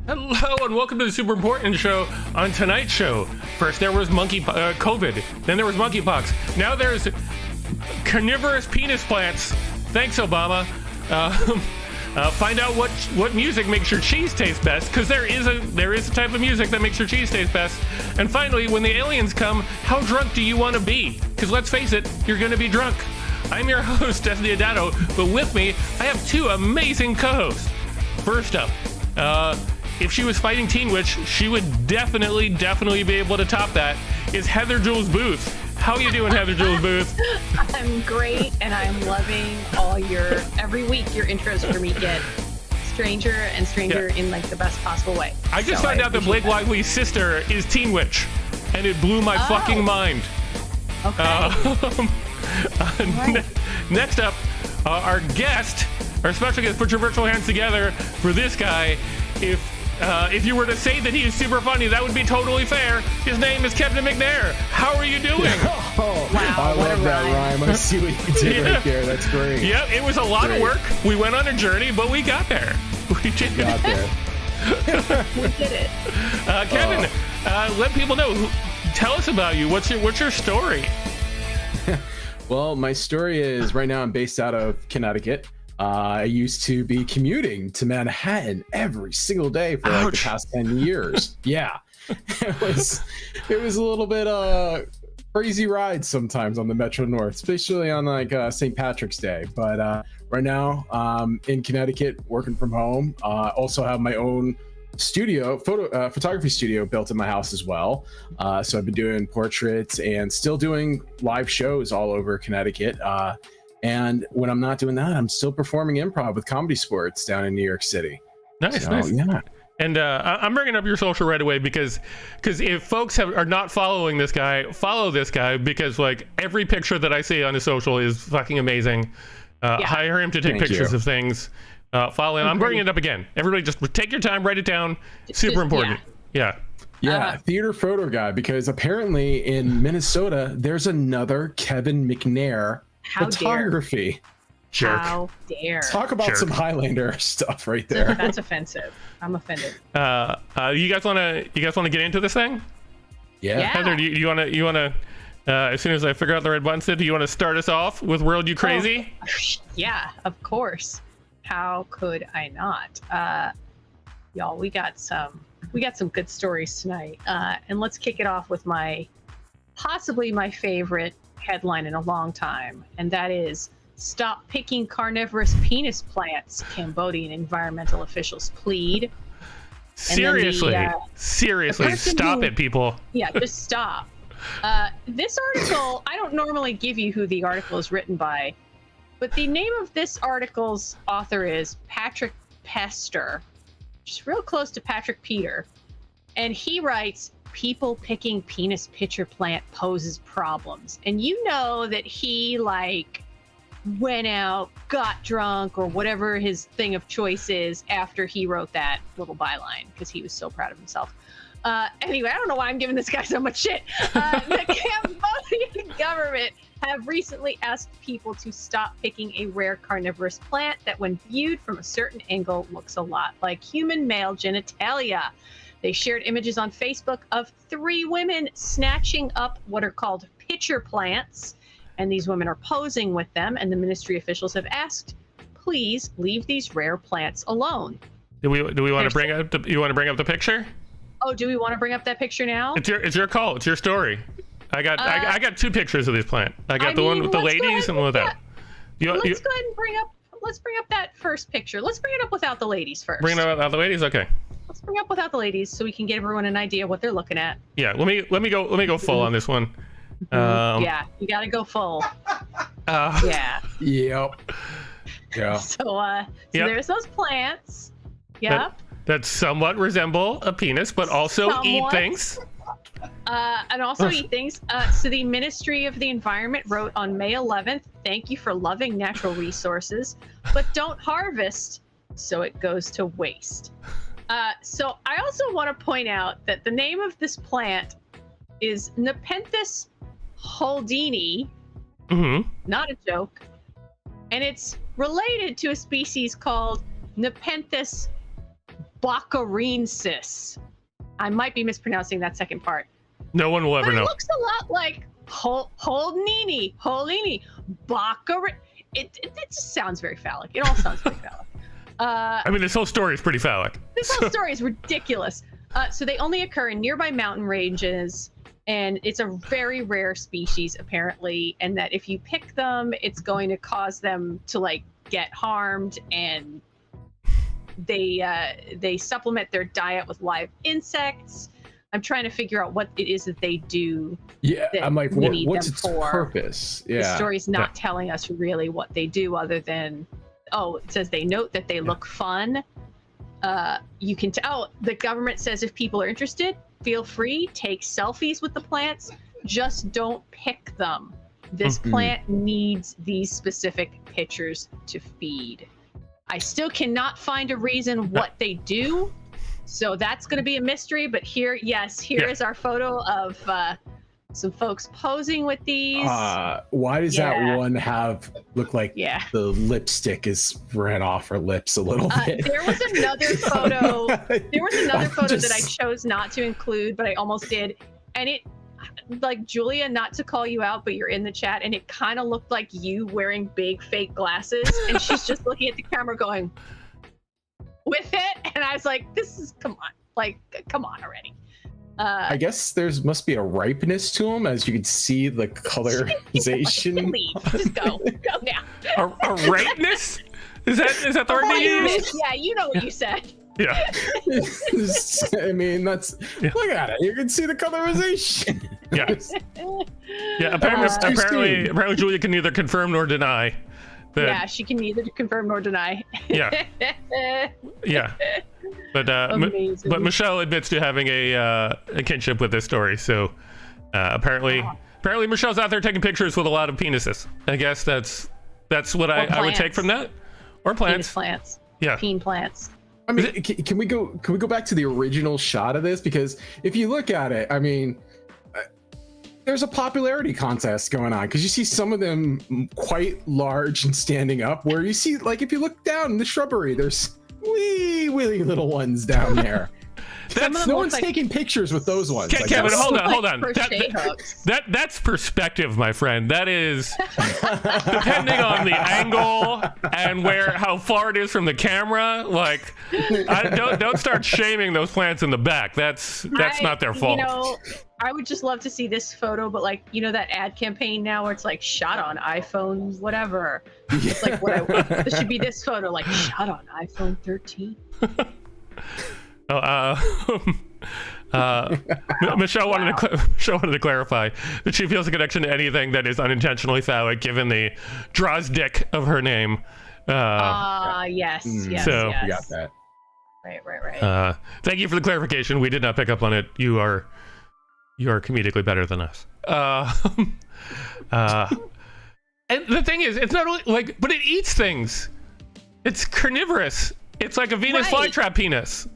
Hello and welcome to the super important show. On tonight's show, first there was COVID, then there was monkeypox, now there's carnivorous penis plants. Thanks, Obama. Find out what music makes your cheese taste best, because there is a type of music that makes your cheese taste best. And finally, when the aliens come, how drunk do you want to be? Because let's face it, you're going to be drunk. I'm your host, Destiny Adato, but with me, I have two amazing co-hosts. First up, if she was fighting Teen Witch, she would definitely be able to top that, is Heather Jules Booth. How you doing, Heather Jules Booth? I'm great, and I'm loving every week your intros for me get stranger and stranger in like the best possible way. I just found out that Blake Lively's sister is Teen Witch, and it blew my fucking mind. Okay. Next up, our special guest, put your virtual hands together for this guy. If you were to say that he is super funny, that would be totally fair. His name is Kevin McNair. How are you doing? Oh, wow, I love that rhyme. I see what you did right there. That's great. Yeah, it was a lot of work. We went on a journey, but we got there. We did it. Kevin, let people know. Tell us about you. What's your story? Well, my story is right now I'm based out of Connecticut. I used to be commuting to Manhattan every single day for like the past 10 years. Yeah, it was a little bit crazy ride sometimes on the Metro North, especially on like St. Patrick's Day. But right now, in Connecticut, working from home. Also have my own studio, photography studio built in my house as well. So I've been doing portraits and still doing live shows all over Connecticut. And when I'm not doing that, I'm still performing improv with Comedy Sports down in New York City. Nice. Yeah. And I'm bringing up your social right away because if folks are not following this guy, follow this guy, because like every picture that I see on his social is fucking amazing. Hire him to take pictures of things. Follow him. I'm bringing it up again. Everybody just take your time, write it down. Super important. Yeah. Theater photo guy, because apparently in Minnesota, there's another Kevin McNair photography. Jerk. How dare. Talk about some Highlander stuff right there. That's offensive. I'm offended. You guys want to get into this thing? Yeah. Heather, do you want to as soon as I figure out the right button, do you want to start us off with World You Crazy? Oh, yeah, of course. How could I not? Y'all, we got some good stories tonight. And let's kick it off with possibly my favorite headline in a long time, and that is "Stop Picking Carnivorous Penis Plants, Cambodian Environmental Officials Plead." Seriously, stop it, people. Yeah, just stop. This article, I don't normally give you who the article is written by, but the name of this article's author is Patrick Pester, which is real close to Patrick Peter, and he writes, "People picking penis pitcher plant poses problems." And you know that he went out, got drunk, or whatever his thing of choice is after he wrote that little byline, because he was so proud of himself. Anyway, I don't know why I'm giving this guy so much shit. The Cambodian government have recently asked people to stop picking a rare carnivorous plant that, when viewed from a certain angle, looks a lot like human male genitalia. They shared images on Facebook of 3 women snatching up what are called pitcher plants, and these women are posing with them, and the ministry officials have asked, please leave these rare plants alone. Do we want to bring up the picture? Oh, do we want to bring up that picture now? It's your call. It's your story. I got 2 pictures of this plant. I got the one with the ladies and one without. Let's go ahead and bring up that first picture. Let's bring it up without the ladies first. Bring it up without the ladies? Okay. Let's bring up without the ladies so we can get everyone an idea of what they're looking at. Yeah, let me go full on this one. Yeah, you gotta go full. Yeah. Yep. Yeah. So there's those plants. Yep. That somewhat resemble a penis, but also eat things. And also eat things. So the Ministry of the Environment wrote on May 11th, "Thank you for loving natural resources, but don't harvest, so it goes to waste." So I also want to point out that the name of this plant is Nepenthes holdini. Not a joke. And it's related to a species called Nepenthes Baccarensis. I might be mispronouncing that second part. No one will ever But it know. looks a lot like Holdini, Baccarin. It just sounds very phallic. It all sounds very phallic. I mean, this whole story is pretty phallic. This whole story is ridiculous. So they only occur in nearby mountain ranges, and it's a very rare species apparently. And that if you pick them, it's going to cause them to like get harmed. And they supplement their diet with live insects. I'm trying to figure out what it is that they do. Yeah, I'm like, what's its for. purpose? Yeah, The story's not telling us really what they do, other than it says they note that they look fun. You can tell the government says if people are interested, feel free, take selfies with the plants, just don't pick them. This plant needs these specific pictures to feed. I still cannot find a reason what they do, so that's going to be a mystery. But here is our photo of some folks posing with these. Why does that one look like the lipstick is ran off her lips a little bit? There was another photo. That I chose not to include, but I almost did. And it, like, Julia, not to call you out, but you're in the chat, and it kind of looked like you wearing big fake glasses, and she's just looking at the camera going, with it, and I was like, come on already. I guess there's must be a ripeness to them, as you can see the colorization. Just go now. A ripeness? Is that the word you use? Yeah, you know what you said. Yeah. I mean, look at it. You can see the colorization. Yeah. Apparently, Julia can neither confirm nor deny. Yeah, she can neither confirm nor deny. Yeah. But Michelle admits to having a kinship with this story. So apparently Michelle's out there taking pictures with a lot of penises. I guess that's what I would take from that. Or plants. Penis plants. Yeah. Peen plants. I mean, can we go back to the original shot of this? Because if you look at it, I mean, there's a popularity contest going on, because you see some of them quite large and standing up, where you see, like, if you look down in the shrubbery, there's wee little ones down there. No one's taking pictures with those ones. Kevin, hold on. Hooks. That's perspective, my friend. That is depending on the angle and how far it is from the camera. Like, don't start shaming those plants in the back. That's not their fault. I would just love to see this photo, but like, that ad campaign now where it's like shot on iPhone, whatever. It's like this should be this photo, like shot on iPhone 13. Michelle wanted to clarify that she feels a connection to anything that is unintentionally phallic, given the Drozdick of her name. Yes. So we got that. Right. Thank you for the clarification. We did not pick up on it. You are comedically better than us. And the thing is, it's not only like, but it eats things. It's carnivorous. It's like a Venus flytrap penis.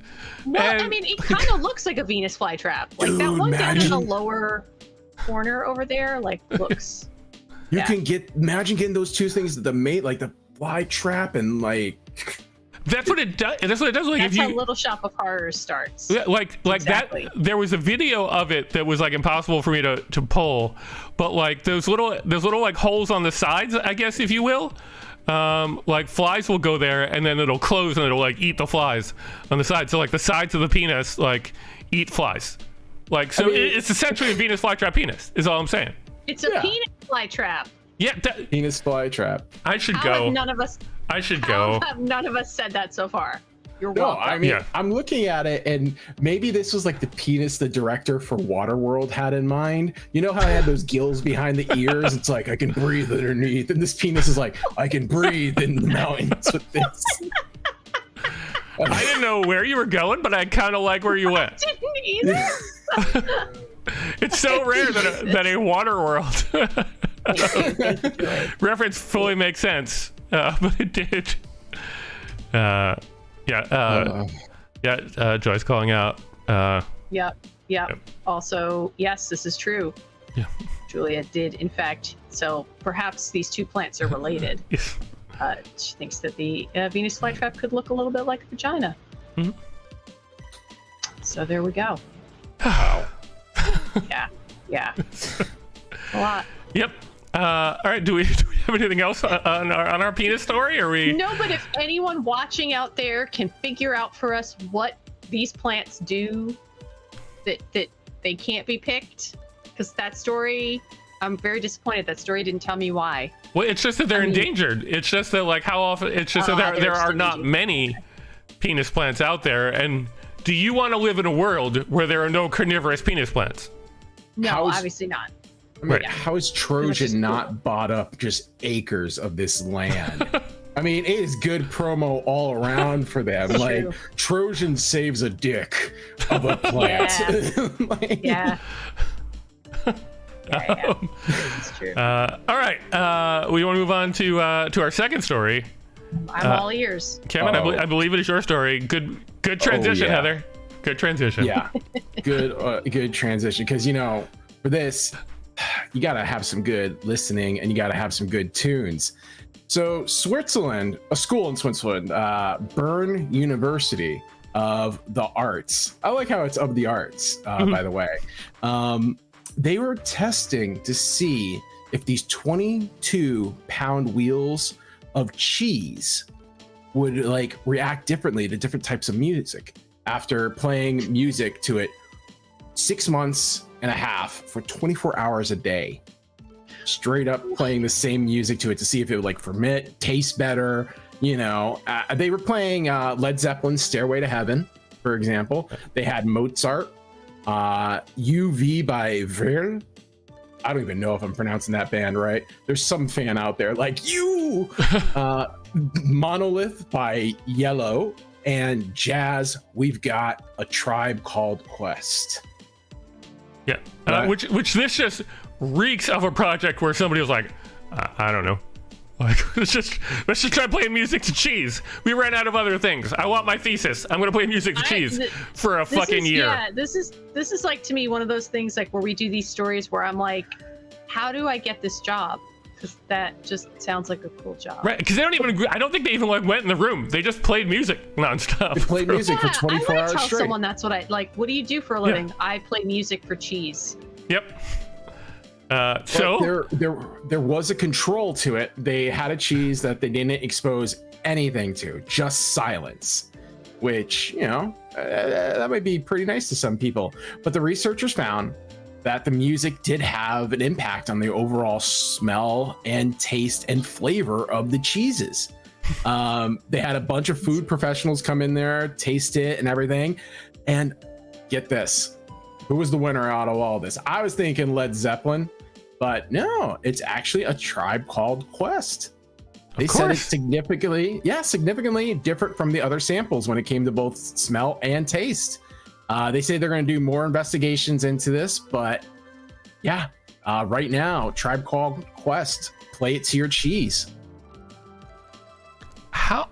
Well, I mean, it kind of looks like a Venus flytrap. Like that one down in the lower corner over there, like looks. You can imagine getting those two things, the mate, like the flytrap, and like. That's what it does. That's what it does. Like, that's how Little Shop of Horrors starts. Yeah, like exactly. That. There was a video of it that was like impossible for me to pull, but like those little like holes on the sides, I guess, if you will. Like flies will go there and then it'll close and it'll like eat the flies on the side. So like the sides of the penis like eat flies. Like, so it's essentially a Venus flytrap penis is all I'm saying. It's a penis flytrap. Yeah. Penis flytrap. I should go. I should go. None of us said that so far. You're welcome. I mean, I'm looking at it, and maybe this was like the penis the director for Waterworld had in mind. You know how I had those gills behind the ears? It's like, I can breathe underneath. And this penis is like, I can breathe in the mountains with this. I didn't know where you were going, but I kind of like where you went. I didn't either. It's so rare that a Waterworld reference fully makes sense, but it did. Joyce calling out. Yep. Also, yes, this is true. Yeah. Julia did, in fact. So perhaps these two plants are related. Yes. She thinks that the Venus flytrap could look a little bit like a vagina. Mm-hmm. So there we go. Wow. Yeah. A lot. Yep. All right. Do we have anything else on our penis story? Or we? No, but if anyone watching out there can figure out for us what these plants do that they can't be picked, because that story, I'm very disappointed. That story didn't tell me why. Well, it's just that they're endangered. It's just that, like, how often? It's just that there are not many penis plants out there. And do you want to live in a world where there are no carnivorous penis plants? No, obviously not. I mean, how is Trojan not bought up just acres of this land? I mean, it is good promo all around for them. Like, Trojan saves a dick of a plant. Yeah. It's true. All right. We want to move on to our second story. I'm all ears. Kevin, I believe it is your story. Good transition, Heather. Good transition. Yeah. Good transition. Because, for this, you got to have some good listening and you got to have some good tunes. So Switzerland, a school in Switzerland, Bern University of the Arts. I like how it's of the arts, by the way. They were testing to see if these 22-pound wheels of cheese would react differently to different types of music after playing music to it 6 months and a half for 24 hours a day, straight up playing the same music to it to see if it would ferment, taste better. They were playing Led Zeppelin's Stairway to Heaven, for example. They had Mozart, UV by Verl. I don't even know if I'm pronouncing that band right. There's some fan out there like you. Monolith by Yellow, and Jazz, we've got A Tribe Called Quest. Yeah, which this just reeks of a project where somebody was like, I don't know, let's just try playing music to cheese. We ran out of other things. I want my thesis. I'm gonna play music to cheese for a fucking year. Yeah, this is like, to me, one of those things like where we do these stories where I'm like, how do I get this job? Because that just sounds like a cool job. Right, because they don't even agree. I don't think they even went in the room. They just played music nonstop. They played music for 24 hours straight. I tell someone that's what I like. What do you do for a living? I play music for cheese. Yep. So there was a control to it. They had a cheese that they didn't expose anything to, just silence, which, that might be pretty nice to some people. But the researchers found that the music did have an impact on the overall smell and taste and flavor of the cheeses. They had a bunch of food professionals come in there, taste it and everything. And get this, who was the winner out of all this? I was thinking Led Zeppelin, but no, it's actually A Tribe Called Quest. They said it's significantly different from the other samples when it came to both smell and taste. They say they're going to do more investigations into this, but right now, Tribe Called Quest, play it to your cheese. How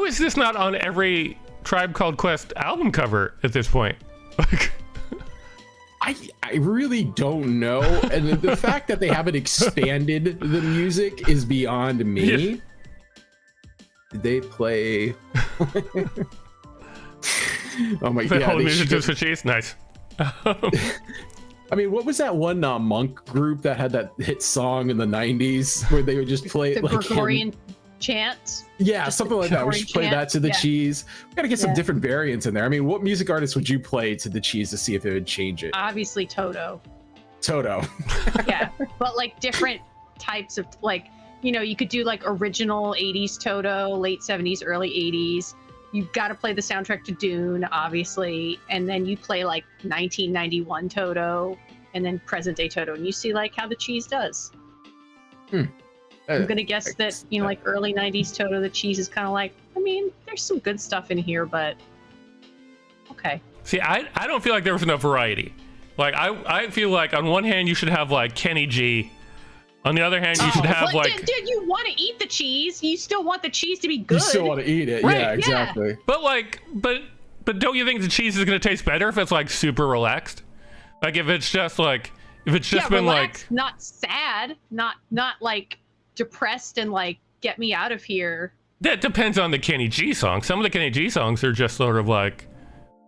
is this not on every Tribe Called Quest album cover at this point? I really don't know, and the fact that they haven't expanded the music is beyond me. Yeah. Did they play? Oh my god! Whole music just for cheese, nice. I mean, what was that one monk group that had that hit song in the 90s where they would just play the Gregorian chant? Yeah, something like that. We should play that to the cheese. We gotta get some different variants in there. I mean, what music artist would you play to the cheese to see if it would change it? Obviously, Toto. Yeah, but different types of you could do original 80s Toto, late 70s, early 80s. You've got to play the soundtrack to Dune, obviously, and then you play 1991 Toto, and then present day Toto, and you see how the cheese does. I'm gonna guess that early 90s Toto, the cheese is kind of there's some good stuff in here, but okay. See, I don't feel like there was enough variety. I feel like on one hand you should have Kenny G. On the other hand, you should have Dude, you want to eat the cheese. You still want the cheese to be good. You still want to eat it. Right. Yeah, exactly. Yeah. But don't you think the cheese is going to taste better if it's super relaxed? If it's just been relaxed, not sad, not depressed and get me out of here. That depends on the Kenny G song. Some of the Kenny G songs are just sort of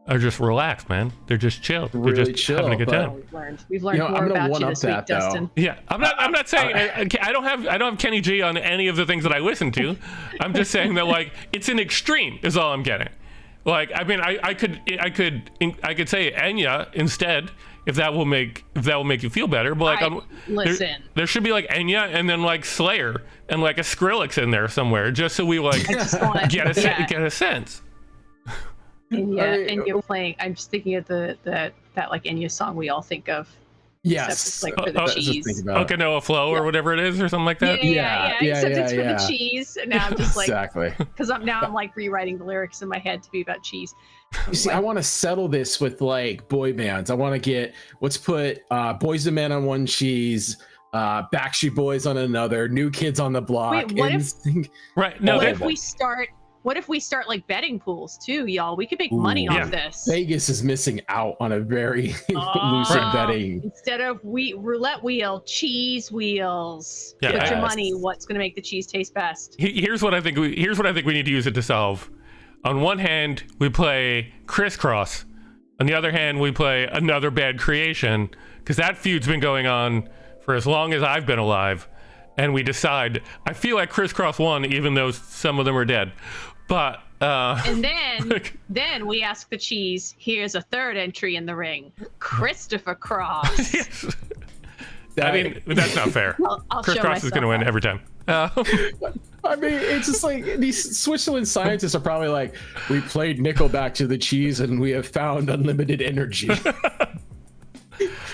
are just relaxed, man. They're just chill. Really They're just chill, having a good but- time. We've learned more I'm gonna about one you up this week, that, though. Dustin. Yeah, I'm not saying I don't have Kenny G on any of the things that I listen to. I'm just saying that like it's an extreme is all I'm getting. Like I mean I could say Enya instead if that will make you feel better. But like listen. there should be like Enya and then like Slayer and like a Skrillex in there somewhere just so we like get a sense. And you're playing. I'm just thinking of that like Enya song we all think of. Yes. Except it's like for the cheese. Okinawa Flow or whatever it is or something like that. Yeah. Except it's for the cheese, and now I'm just like exactly. because I'm like rewriting the lyrics in my head to be about cheese. You see, I want to settle this with like boy bands. I want to let's put Boys and Men on one cheese, Backstreet Boys on another, New Kids on the Block. Wait, what if we start like betting pools too, y'all? We could make money off this. Vegas is missing out on a very lucid betting. Instead of roulette wheel, cheese wheels. Yeah. Put your money. What's going to make the cheese taste best? Here's what I think we need to use it to solve. On one hand, we play Crisscross. On the other hand, we play Another Bad Creation, because that feud's been going on for as long as I've been alive. And we decide, I feel like Crisscross won, even though some of them are dead. But and then we ask the cheese, here's a third entry in the ring, Christopher Cross. Yes. I mean, that's not fair. I'll Crisscross is going to win every time. I mean, it's just like these Switzerland scientists are probably like, we played Nickelback to the cheese and we have found unlimited energy.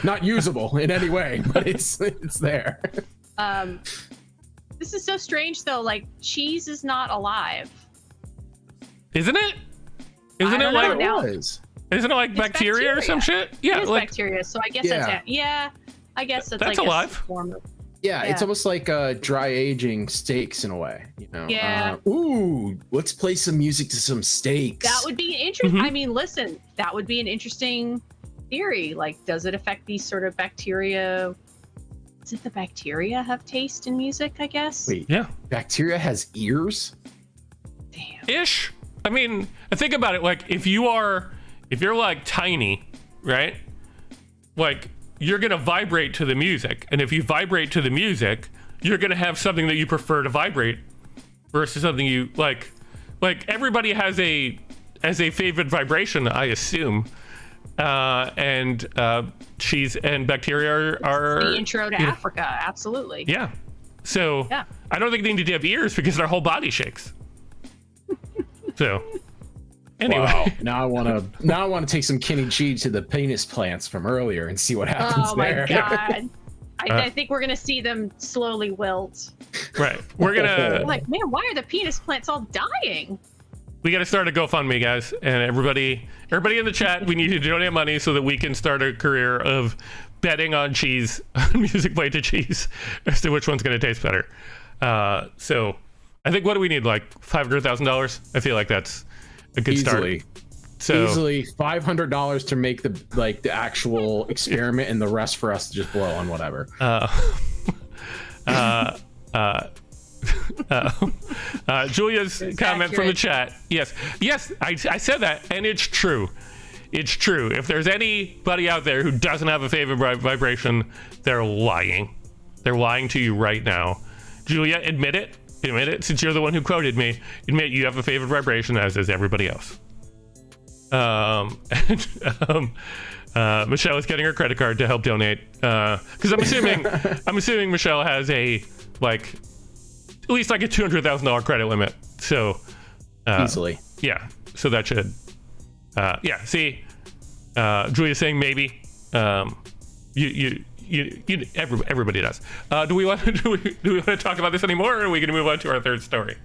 Not usable in any way, but it's there. This is so strange though. Like cheese is not alive. Isn't it? Isn't it like bacteria or some shit? Yeah, it is like bacteria. So I guess I guess it's that's like alive. a form of, Yeah, it's almost like dry aging steaks in a way, you know. Yeah. Let's play some music to some steaks. That would be interesting. I mean, listen, that would be an interesting theory. Like, does it affect these sort of bacteria? Does the bacteria have taste in music? I guess. Wait, yeah, bacteria has ears. Damn. Ish. I mean, think about it. Like, if you're like tiny, right? Like, you're gonna vibrate to the music, and if you vibrate to the music, you're gonna have something that you prefer to vibrate versus something you like. Like, everybody has a favorite vibration, I assume. And cheese and bacteria are the intro to Africa. Absolutely. Yeah. So I don't think they need to have ears because their whole body shakes. So anyway, wow. Now I want to take some Kenny G to the penis plants from earlier and see what happens there. Oh my god. I think we're gonna see them slowly wilt. Right. We're gonna like, man, why are the penis plants all dying? We got to start a GoFundMe, guys, and everybody in the chat, we need to donate money so that we can start a career of betting on cheese, music played to cheese, as to which one's going to taste better. So I think, what do we need, like $500,000? I feel like that's a good start. So easily $500 to make the actual experiment, and the rest for us to just blow on whatever. Julia's comment from the chat. Yes, I said that, and it's true. It's true. If there's anybody out there who doesn't have a favorite vibration, they're lying. They're lying to you right now. Julia, admit it. Admit it. Since you're the one who quoted me, admit you have a favorite vibration, as does everybody else. Michelle is getting her credit card to help donate. Because I'm assuming Michelle has at least like a $200,000 credit limit. So easily. Yeah. So that should. See, Julia's saying maybe. Everybody does. Do we want to talk about this anymore, or are we going to move on to our third story?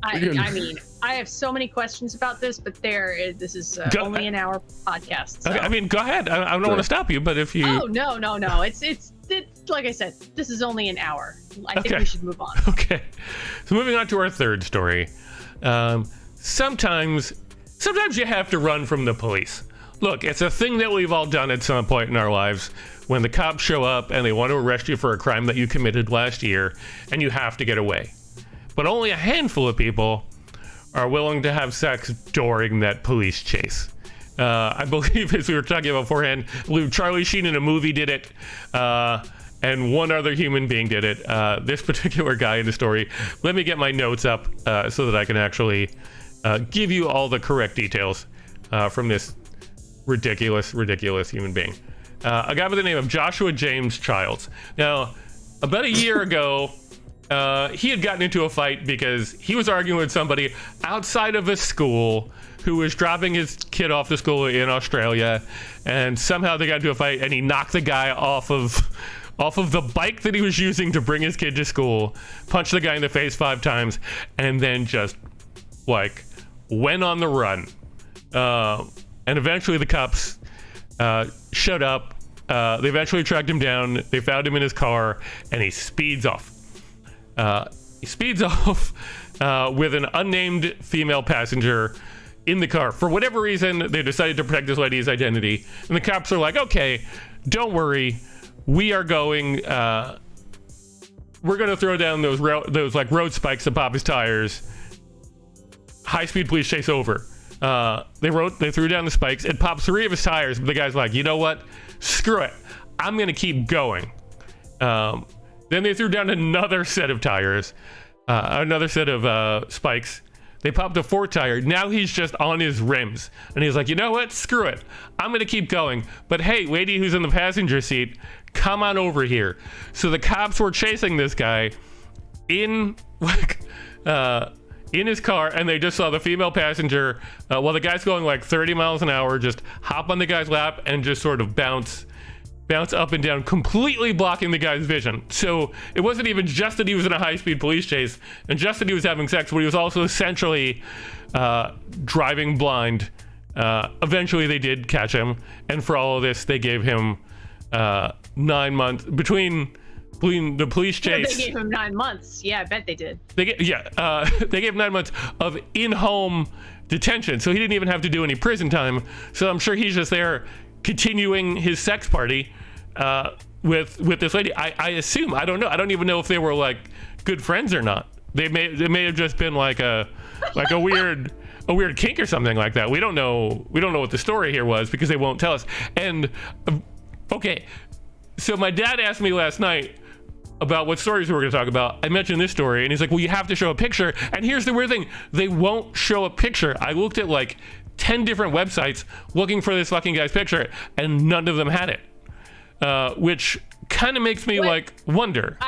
I mean, I have so many questions about this, but this is only an hour podcast. So. Okay, I mean, go ahead. I don't want to stop you, but if you. Oh no! It's like I said, this is only an hour. I think we should move on. Okay, so moving on to our third story. Sometimes you have to run from the police. Look, it's a thing that we've all done at some point in our lives. When the cops show up and they want to arrest you for a crime that you committed last year, and you have to get away. But only a handful of people are willing to have sex during that police chase. I believe, as we were talking about beforehand, I believe Charlie Sheen in a movie did it, and one other human being did it. This particular guy in the story. Let me get my notes up so that I can actually give you all the correct details from this ridiculous human being. A guy by the name of Joshua James Childs. Now, about a year ago, he had gotten into a fight because he was arguing with somebody outside of his school who was dropping his kid off to school in Australia, and somehow they got into a fight, and he knocked the guy off of the bike that he was using to bring his kid to school, punched the guy in the face 5 times, and then just like went on the run. And eventually the cops showed up. They eventually tracked him down. They found him in his car, and he speeds off. With an unnamed female passenger in the car. For whatever reason, they decided to protect this lady's identity. And the cops are like, okay, don't worry. We are going, we're going to throw down those like road spikes to pop his tires. High-speed police chase over. They threw down the spikes. It pops 3 of his tires, but the guy's like, you know what? Screw it. I'm going to keep going. Then they threw down another set of tires, another set of spikes. They popped a 4th tire. Now he's just on his rims. And he's like, you know what? Screw it. I'm going to keep going. But hey, lady who's in the passenger seat, come on over here. So the cops were chasing this guy in his car, and they just saw the female passenger, while the guy's going like 30 miles an hour, just hop on the guy's lap and just sort of bounce up and down, completely blocking the guy's vision. So it wasn't even just that he was in a high-speed police chase and just that he was having sex, but he was also essentially driving blind. Eventually they did catch him, and for all of this they gave him 9 months between the police chase. They gave him 9 months. Yeah, I bet they did. They gave 9 months of in-home detention, so he didn't even have to do any prison time. So I'm sure he's just there continuing his sex party with this lady. I assume, I don't know, I don't even know if they were like good friends or not. They may have just been like a weird kink or something like that. We don't know what the story here was because they won't tell us. And okay, so my dad asked me last night about what stories we were going to talk about. I mentioned this story, and he's like, well, you have to show a picture. And here's the weird thing. They won't show a picture. I looked at like 10 different websites looking for this fucking guy's picture, and none of them had it. Which kind of makes me like wonder.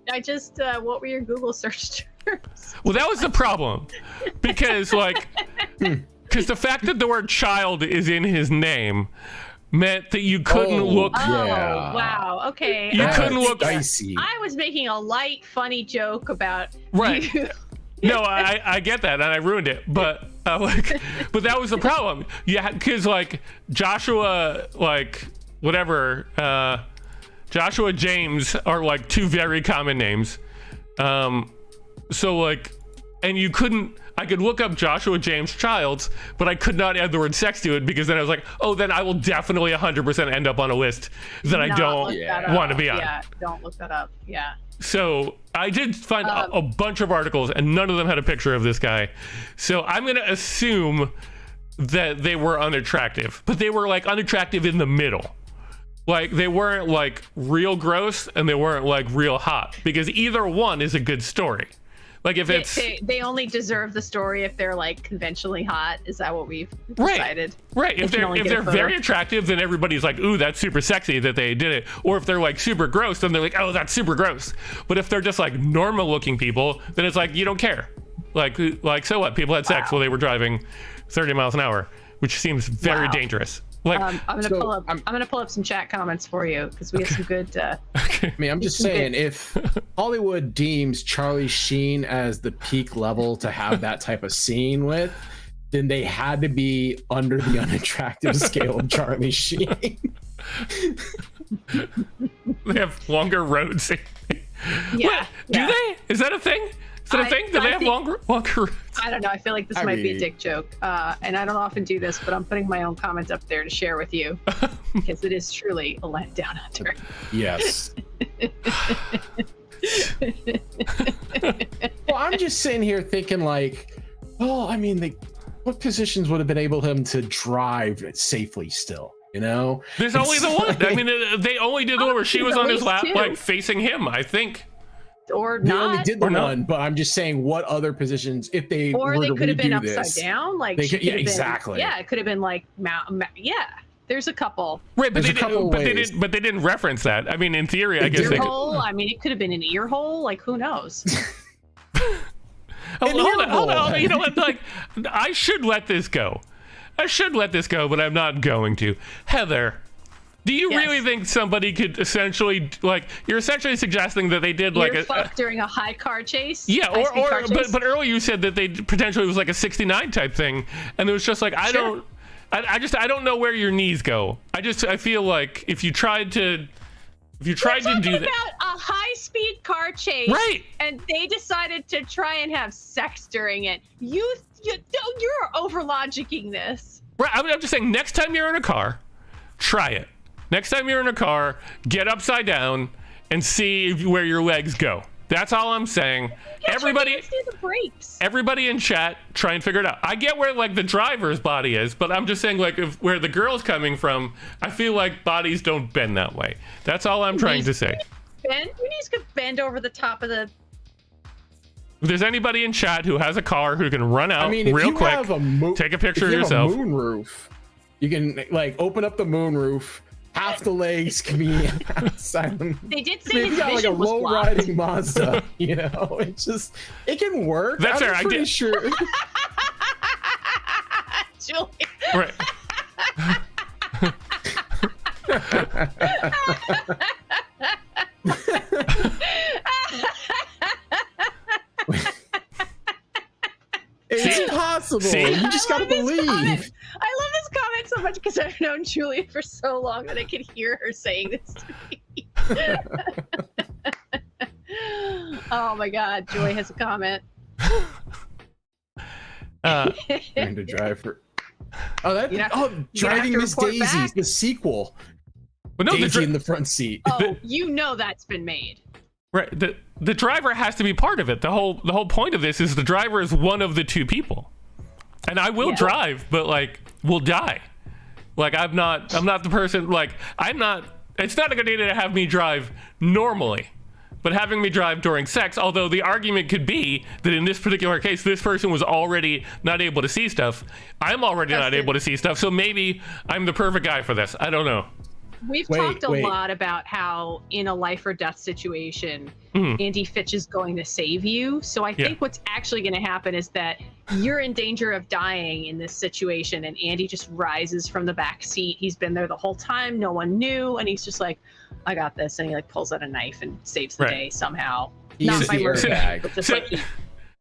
I just, what were your Google search terms? Well, that was the problem. Because because the fact that the word child is in his name meant that you couldn't look. Oh, wow. Okay. You couldn't look dicey. I was making a light, funny joke about right. you. No, I get that, and I ruined it, but but that was the problem. Yeah, because like Joshua, like whatever, Joshua James are like 2 very common names. So like, and you couldn't. I could look up Joshua James Childs, but I could not add the word sex to it because then I was like, oh, then I will definitely 100% end up on a list that I don't want to be on. Yeah, don't look that up. Yeah. So I did find a bunch of articles, and none of them had a picture of this guy. So I'm going to assume that they were unattractive, but they were like unattractive in the middle. Like they weren't like real gross, and they weren't like real hot, because either one is a good story. Like if they only deserve the story if they're like conventionally hot. Is that what we've decided? Right. If they're very attractive, then everybody's like, ooh, that's super sexy that they did it. Or if they're like super gross, then they're like, oh, that's super gross. But if they're just like normal looking people, then it's like you don't care. Like so what? People had sex while they were driving 30 miles an hour, which seems very dangerous. Like, I'm gonna pull up some chat comments for you because we have some good. I mean, I'm just saying, if Hollywood deems Charlie Sheen as the peak level to have that type of scene with, then they had to be under the unattractive scale of Charlie Sheen. They have longer roads. Yeah. Do they? Is that a thing? Is that a thing? Do they have longer roads? I don't know. I feel like this might be a dick joke. And I don't often do this, but I'm putting my own comment up there to share with you because it is truly a letdown, Hunter. Yes. Well, I'm just sitting here thinking like, oh, I mean, what positions would have been able him to drive safely still? You know, there's only the one. I mean, they only did the one where she was on his lap, like facing him, I think. Or they not. only did the one, but I'm just saying, what other positions, if they or were they to could have been redo upside down, like they could, yeah, exactly. Yeah, it could have been like yeah. There's a couple. Right, but they didn't reference that. I mean, in theory, I guess ear hole. I mean, it could have been an ear hole. Like, who knows? Hold on. You know what? Like, I should let this go. But I'm not going to. Heather, do you really think somebody could essentially, like, you're essentially suggesting that they did like during a high car chase? Yeah, but earlier you said that they potentially was like a 69 type thing, and it was just like I don't know where your knees go. I feel like if you tried to do that about a high-speed car chase, right? And they decided to try and have sex during it. You're over-logicking this. Right. I'm just saying, next time you're in a car, try it. Next time you're in a car, get upside down and see where your legs go. That's all I'm saying. Everybody in chat, try and figure it out. I get where like the driver's body is, but I'm just saying like where the girl's coming from, I feel like bodies don't bend that way. That's all I'm trying to say. Your knees could bend over the top of the. If there's anybody in chat who has a car who can run out real quick, take a picture of yourself. If you have a moonroof, you can like open up the moonroof. Half the legs can be outside. They did say his got like a vision was low blocked. riding Mazda. You know, it can work. That's fair. I'm pretty sure. Julie. Right. It's possible. You just gotta believe. I love this comment so much because I've known Julia for so long that I could hear her saying this to me. Oh my God, Joy has a comment. Trying to drive for. Driving Miss Daisy, the sequel. But no, Daisy in the front seat. Oh, you know that's been made. Right. The driver has to be part of it. The whole point of this is the driver is one of the two people. And I will drive, but like we'll die. Like I'm not the person, like it's not a good idea to have me drive normally. But having me drive during sex, although the argument could be that in this particular case, this person was already not able to see stuff. I'm already not able to see stuff, so maybe I'm the perfect guy for this. I don't know. We've talked a lot about how in a life or death situation, Andy Fitch is going to save you. So I think what's actually going to happen is that you're in danger of dying in this situation, and Andy just rises from the back seat. He's been there the whole time. No one knew. And he's just like, I got this. And he like pulls out a knife and saves the day somehow. Not by murder, but just like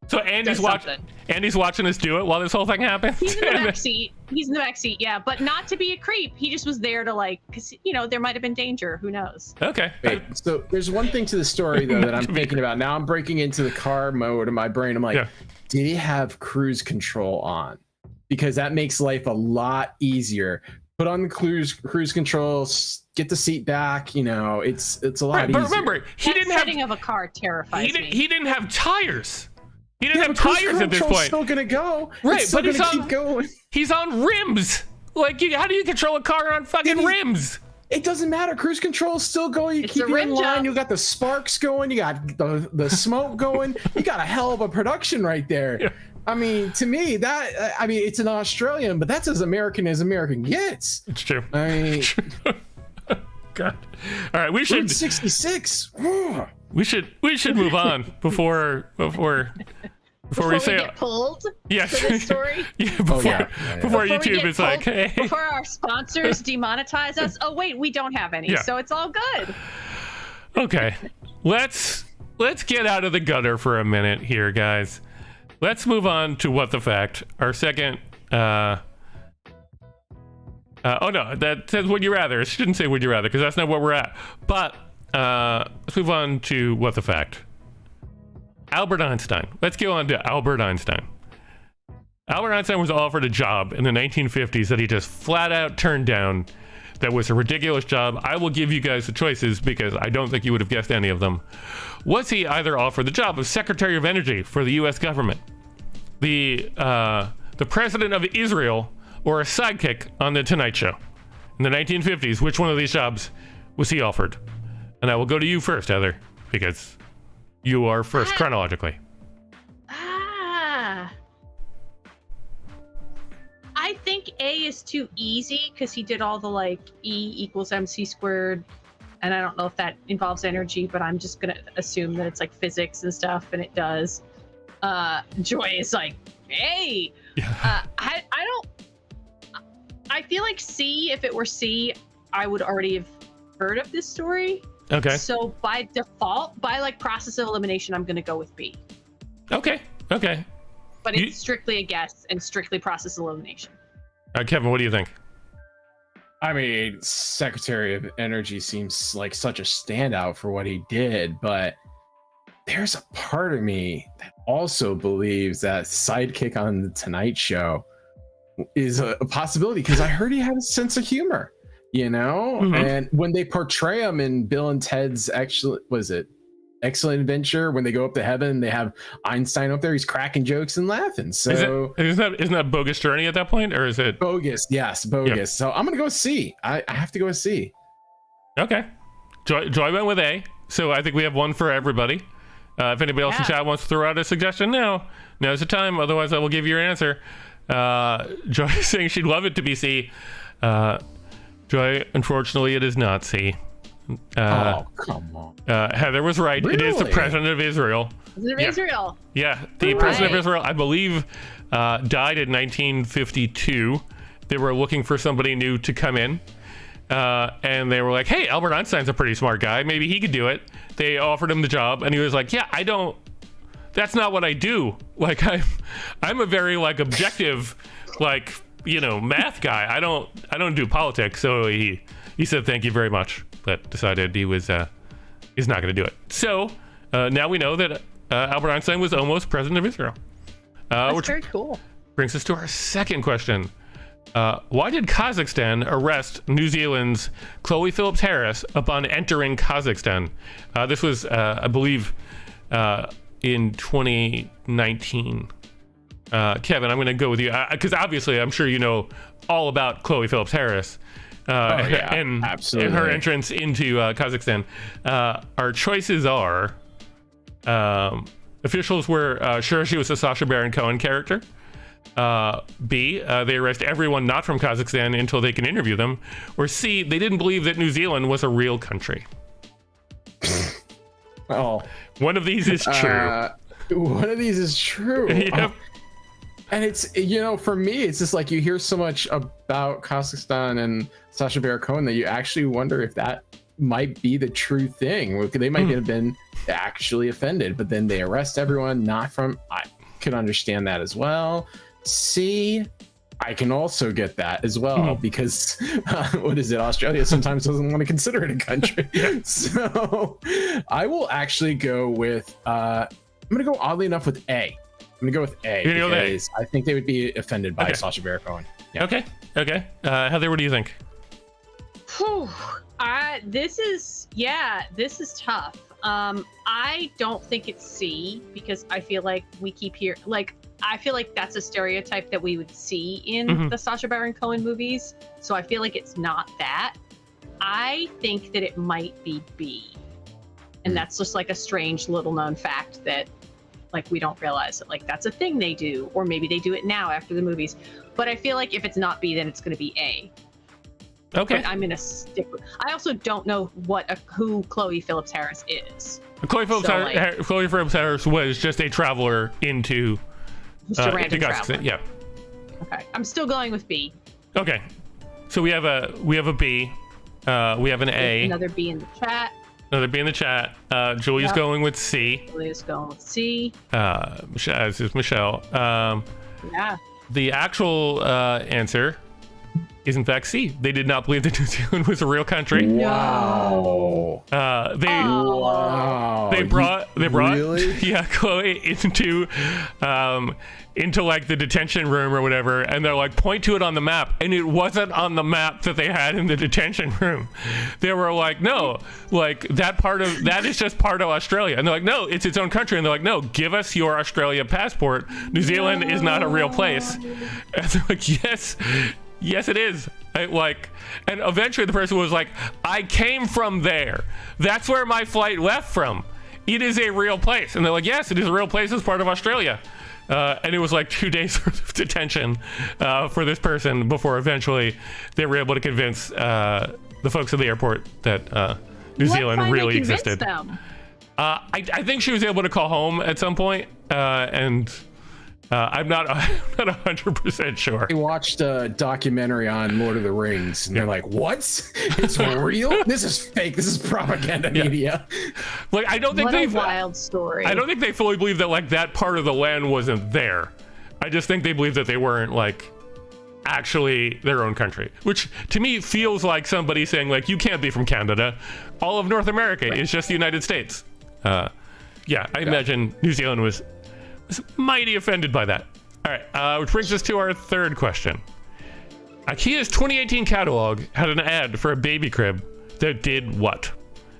so Andy's watching us do it while this whole thing happens. He's in the back seat. He's in the back seat, yeah, but not to be a creep. He just was there to like, because there might have been danger. Who knows? Okay. Wait, so there's one thing to the story though that I'm thinking about. Now I'm breaking into the car mode in my brain. I'm like, did he have cruise control on? Because that makes life a lot easier. Put on the cruise control. Get the seat back. It's a lot easier. But remember, he didn't have setting of a car terrifies me. He didn't have tires. He didn't have tires at this point. Still gonna go, right? But he's keep going. He's on rims. Like, how do you control a car on fucking rims? It doesn't matter. Cruise control is still going. You keep it in line. You got the sparks going. You got the smoke going. You got a hell of a production right there. Yeah. I mean, to me, it's an Australian, but that's as American gets. It's true. I mean, God. All right, we should 66. We should move on before we say get pulled. Yes. For this story. Before YouTube is like, hey. Before our sponsors demonetize us. Oh wait, we don't have any, so it's all good. Okay, let's get out of the gutter for a minute here, guys. Let's move on to What the Fact. Our second. Oh no, that says Would You Rather. It shouldn't say Would You Rather because that's not where we're at. But let's move on to What the Fact. Albert Einstein. Let's go on to Albert Einstein. Albert Einstein was offered a job in the 1950s that he just flat out turned down. That was a ridiculous job. I will give you guys the choices because I don't think you would have guessed any of them. Was he either offered the job of Secretary of Energy for the U.S. government, the the president of Israel or a sidekick on The Tonight Show? In the 1950s, which one of these jobs was he offered? And I will go to you first, Heather, because you are first chronologically. I think A is too easy because he did all the like E = mc squared, and I don't know if that involves energy, but I'm just gonna assume that it's like physics and stuff, and it does. Joy is like A. Yeah. I feel like C. If it were C, I would already have heard of this story. Okay. So by default, by like process of elimination, I'm gonna go with B. Okay. But it's strictly a guess and strictly process elimination. Kevin, what do you think? I mean, Secretary of Energy seems like such a standout for what he did, but there's a part of me that also believes that sidekick on The Tonight Show is a possibility, because I heard he had a sense of humor, you know? Mm-hmm. And when they portray him in Bill and Ted's Excellent Adventure, when they go up to heaven, they have Einstein up there, he's cracking jokes and laughing. So isn't that Bogus Journey at that point, or is it bogus? Yes, bogus. Yep. So I'm gonna go with C. I have to go with C. Okay. Joy went with A, so I think we have one for everybody. If anybody else in chat wants to throw out a suggestion now's the time. Otherwise, I will give you your answer. Joy is saying she'd love it to be C. Joy, unfortunately, it is not C. Oh, come on. Heather was right. Really? It is the president of Israel. Israel. Yeah, the president of Israel, I believe, died in 1952. They were looking for somebody new to come in. And they were like, hey, Albert Einstein's a pretty smart guy. Maybe he could do it. They offered him the job, and he was like, yeah, that's not what I do. Like, I'm a very, like, objective, like, math guy. I don't do politics. So he said, thank you very much, but decided he's not going to do it. So now we know that Albert Einstein was almost president of Israel. That's very cool. Brings us to our second question. Why did Kazakhstan arrest New Zealand's Chloe Phillips Harris upon entering Kazakhstan? This was, I believe, in 2019. Kevin, I'm going to go with you because obviously I'm sure you know all about Chloe Phillips Harris and her entrance into Kazakhstan. Our choices are officials were sure she was a Sacha Baron Cohen character. B, they arrest everyone not from Kazakhstan until they can interview them. Or C, they didn't believe that New Zealand was a real country. Oh, one of these is true. One of these is true. Yep. And it's, for me, it's just like you hear so much about Kazakhstan and Sacha Baron Cohen that you actually wonder if that might be the true thing. They might have been actually offended, but then they arrest everyone not from. I could understand that as well. C, I can also get that as well because what is it? Australia sometimes doesn't want to consider it a country. So I will actually go with. I'm going to go oddly enough with A. I'm gonna go with A because I think they would be offended by Sacha Baron Cohen. Yeah. Okay. Heather, what do you think? Whew. This is tough. I don't think it's C because I feel like we keep hearing, I feel like that's a stereotype that we would see in the Sacha Baron Cohen movies. So I feel like it's not that. I think that it might be B. And that's just like a strange little known fact that we don't realize that that's a thing they do, or maybe they do it now after the movies. But I feel like if it's not B, then it's going to be A. Okay. But I'm going to stick with. I also don't know who Chloe Phillips Harris is. Chloe Phillips Harris was just a traveler into. Just a random traveler. Yeah. Okay. I'm still going with B. Okay. So we have a B. We have an A. Another B in the chat. Another B in the chat. Julia's going with C. Julia's going with C. As is Michelle. Yeah. The actual answer is in fact C. They did not believe that New Zealand was a real country. Wow. They brought really? Chloe into like the detention room or whatever, and they're like, point to it on the map, and it wasn't on the map that they had in the detention room. They were like, no, like that is just part of Australia, and they're like, no, it's its own country, and they're like, no, give us your Australia passport. New Zealand is not a real place. And they're like, yes it is. And eventually the person was like, I came from there. That's where my flight left from. It is a real place. And they're like, yes, it is a real place. It's part of Australia. And it was like 2 days worth of detention for this person before eventually they were able to convince the folks at the airport that New Zealand really existed. I think she was able to call home at some point, and I'm not 100% sure. I watched a documentary on Lord of the Rings, and they're like, what? It's real? This is fake. This is propaganda media. Like, I don't think what a wild story. I don't think they fully believe that like that part of the land wasn't there. I just think they believe that they weren't like actually their own country, which to me feels like somebody saying like, you can't be from Canada. All of North America is just the United States. I imagine New Zealand was mighty offended by that. All right, which brings us to our third question. IKEA's 2018 catalog had an ad for a baby crib that did what?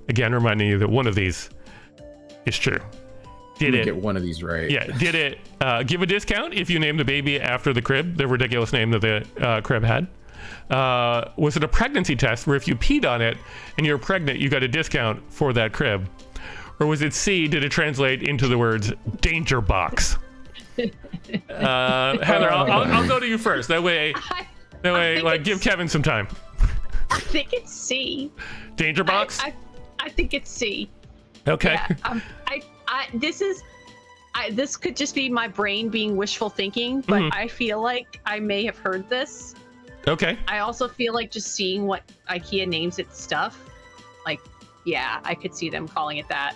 Again, reminding you that one of these is true. Did it get one of these right? Yeah. Did it give a discount if you named the baby after the crib, the ridiculous name that the crib had? Was it a pregnancy test where if you peed on it and you're pregnant, you got a discount for that crib? Or was it C, did it translate into the words danger box? Heather, I'll go to you first. That way, like, give Kevin some time. I think it's C. Danger box? I think it's C. Okay. Yeah, this could just be my brain being wishful thinking, but I feel like I may have heard this. Okay. I also feel like just seeing what IKEA names its stuff, like, yeah, I could see them calling it that.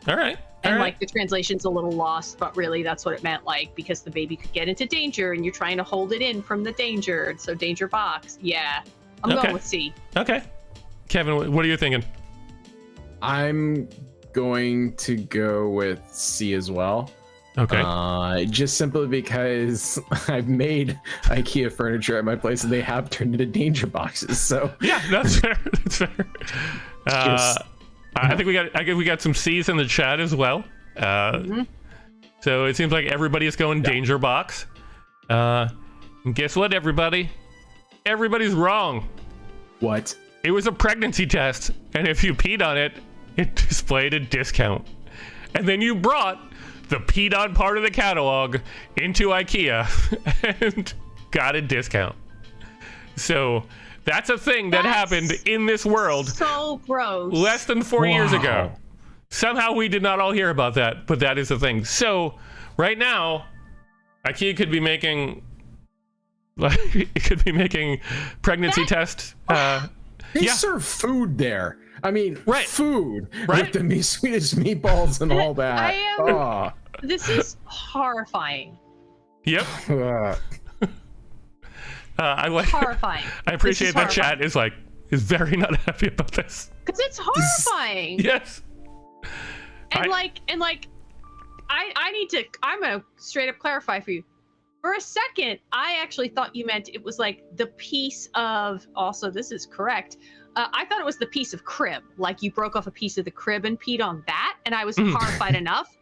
All right. And like the translation's a little lost, but really that's what it meant, like, because the baby could get into danger and you're trying to hold it in from the danger. So danger box. Yeah. I'm going with C. Okay. Kevin, what are you thinking? I'm going to go with C as well. Okay. Just simply because I've made IKEA furniture at my place and they have turned into danger boxes. So yeah, that's fair. That's fair. I think we got some C's in the chat as well. So it seems like everybody is going danger box. And guess what, everybody? Everybody's wrong. What? It was a pregnancy test, and if you peed on it, it displayed a discount. And then you brought the peed on part of the catalog into IKEA and got a discount. So that's a thing that happened in this world. So gross. Less than 4 years ago. Somehow we did not all hear about that, but that is a thing. So right now, IKEA could be making pregnancy tests. They serve food there. I mean, food with the sweetest meatballs and all that. This is horrifying. Yep. Horrifying. I appreciate that chat is very not happy about this. Because it's horrifying. Yes. And I'm gonna straight up clarify for you. For a second, I actually thought you meant it was like the piece of, also this is correct, I thought it was the piece of crib, like you broke off a piece of the crib and peed on that, and I was horrified enough.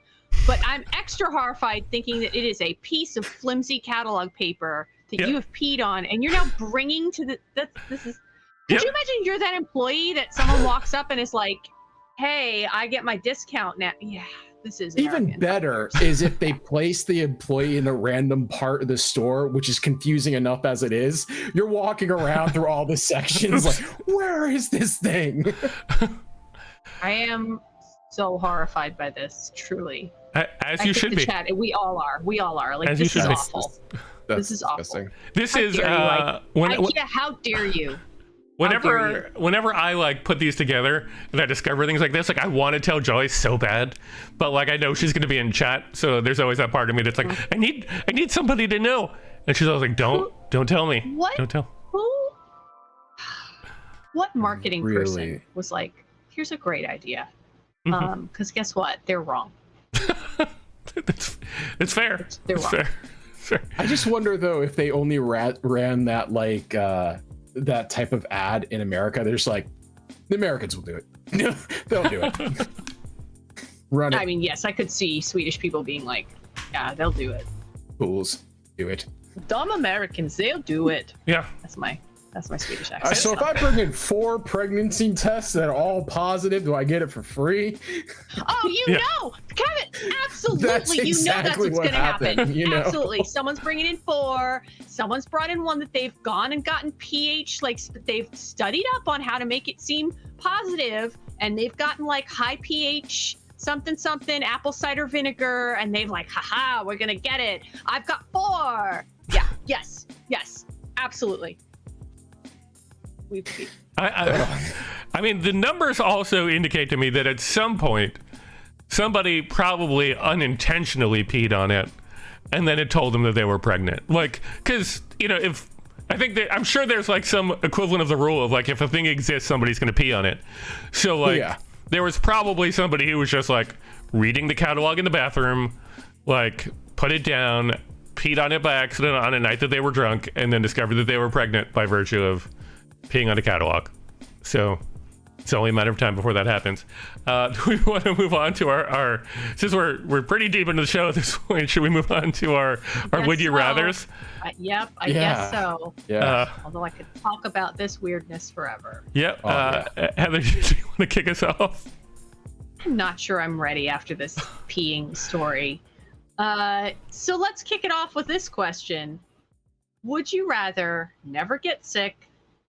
But I'm extra horrified thinking that it is a piece of flimsy catalog paper that you have peed on, and you're now bringing to this is. Could you imagine you're that employee that someone walks up and is like, "Hey, I get my discount now." Yeah, this is even better. Is if they place the employee in a random part of the store, which is confusing enough as it is. You're walking around through all the sections, like, where is this thing? I am so horrified by this, truly. As you should be. Chat, we all are. Like, as this you is should awful. This is awful. This is IKEA, how dare you? Whenever I put these together and I discover things like this, I want to tell Joyce so bad, but I know she's going to be in chat, so there's always that part of me that's like, I need somebody to know, and she's always like, don't tell me. What? Don't tell. What marketing Really? person was like, here's a great idea? Mhm. Because guess what? They're wrong. It's fair. They're It's wrong. fair. Fair. I just wonder though if they only ran that like that type of ad in America. They're just like, the Americans will do it. They'll do it. Run it. I mean, yes, I could see Swedish people being like, yeah, they'll do it. Fools, do it. Dumb Americans, they'll do it. Yeah. That's my Swedish accent. So if I bring in 4 pregnancy tests that are all positive, do I get it for free? Oh, you know, Kevin, absolutely, That's you know that's exactly what's what going to happen. happened, you know? Absolutely. Someone's bringing in 4. Someone's brought in one that they've gone and gotten pH, like they've studied up on how to make it seem positive, and they've gotten like high pH something something apple cider vinegar, and they've like, haha, we're going to get it. I've got 4. Yeah, yes, absolutely. I mean, the numbers also indicate to me that at some point, somebody probably unintentionally peed on it, and then it told them that they were pregnant. Like, because, you know, I'm sure there's like some equivalent of the rule of like, if a thing exists, somebody's going to pee on it. So like, Yeah. There was probably somebody who was just like reading the catalog in the bathroom, like put it down, peed on it by accident on a night that they were drunk, and then discovered that they were pregnant by virtue of peeing on a catalog. So it's only a matter of time before that happens. Do we want to move on to our since we're pretty deep into the show at this point, should we move on to our would you rathers? Yep, I guess so. Yeah. Although I could talk about this weirdness forever. Yep. Oh, Heather, do you want to kick us off? I'm not sure I'm ready after this peeing story. So let's kick it off with this question. Would you rather never get sick,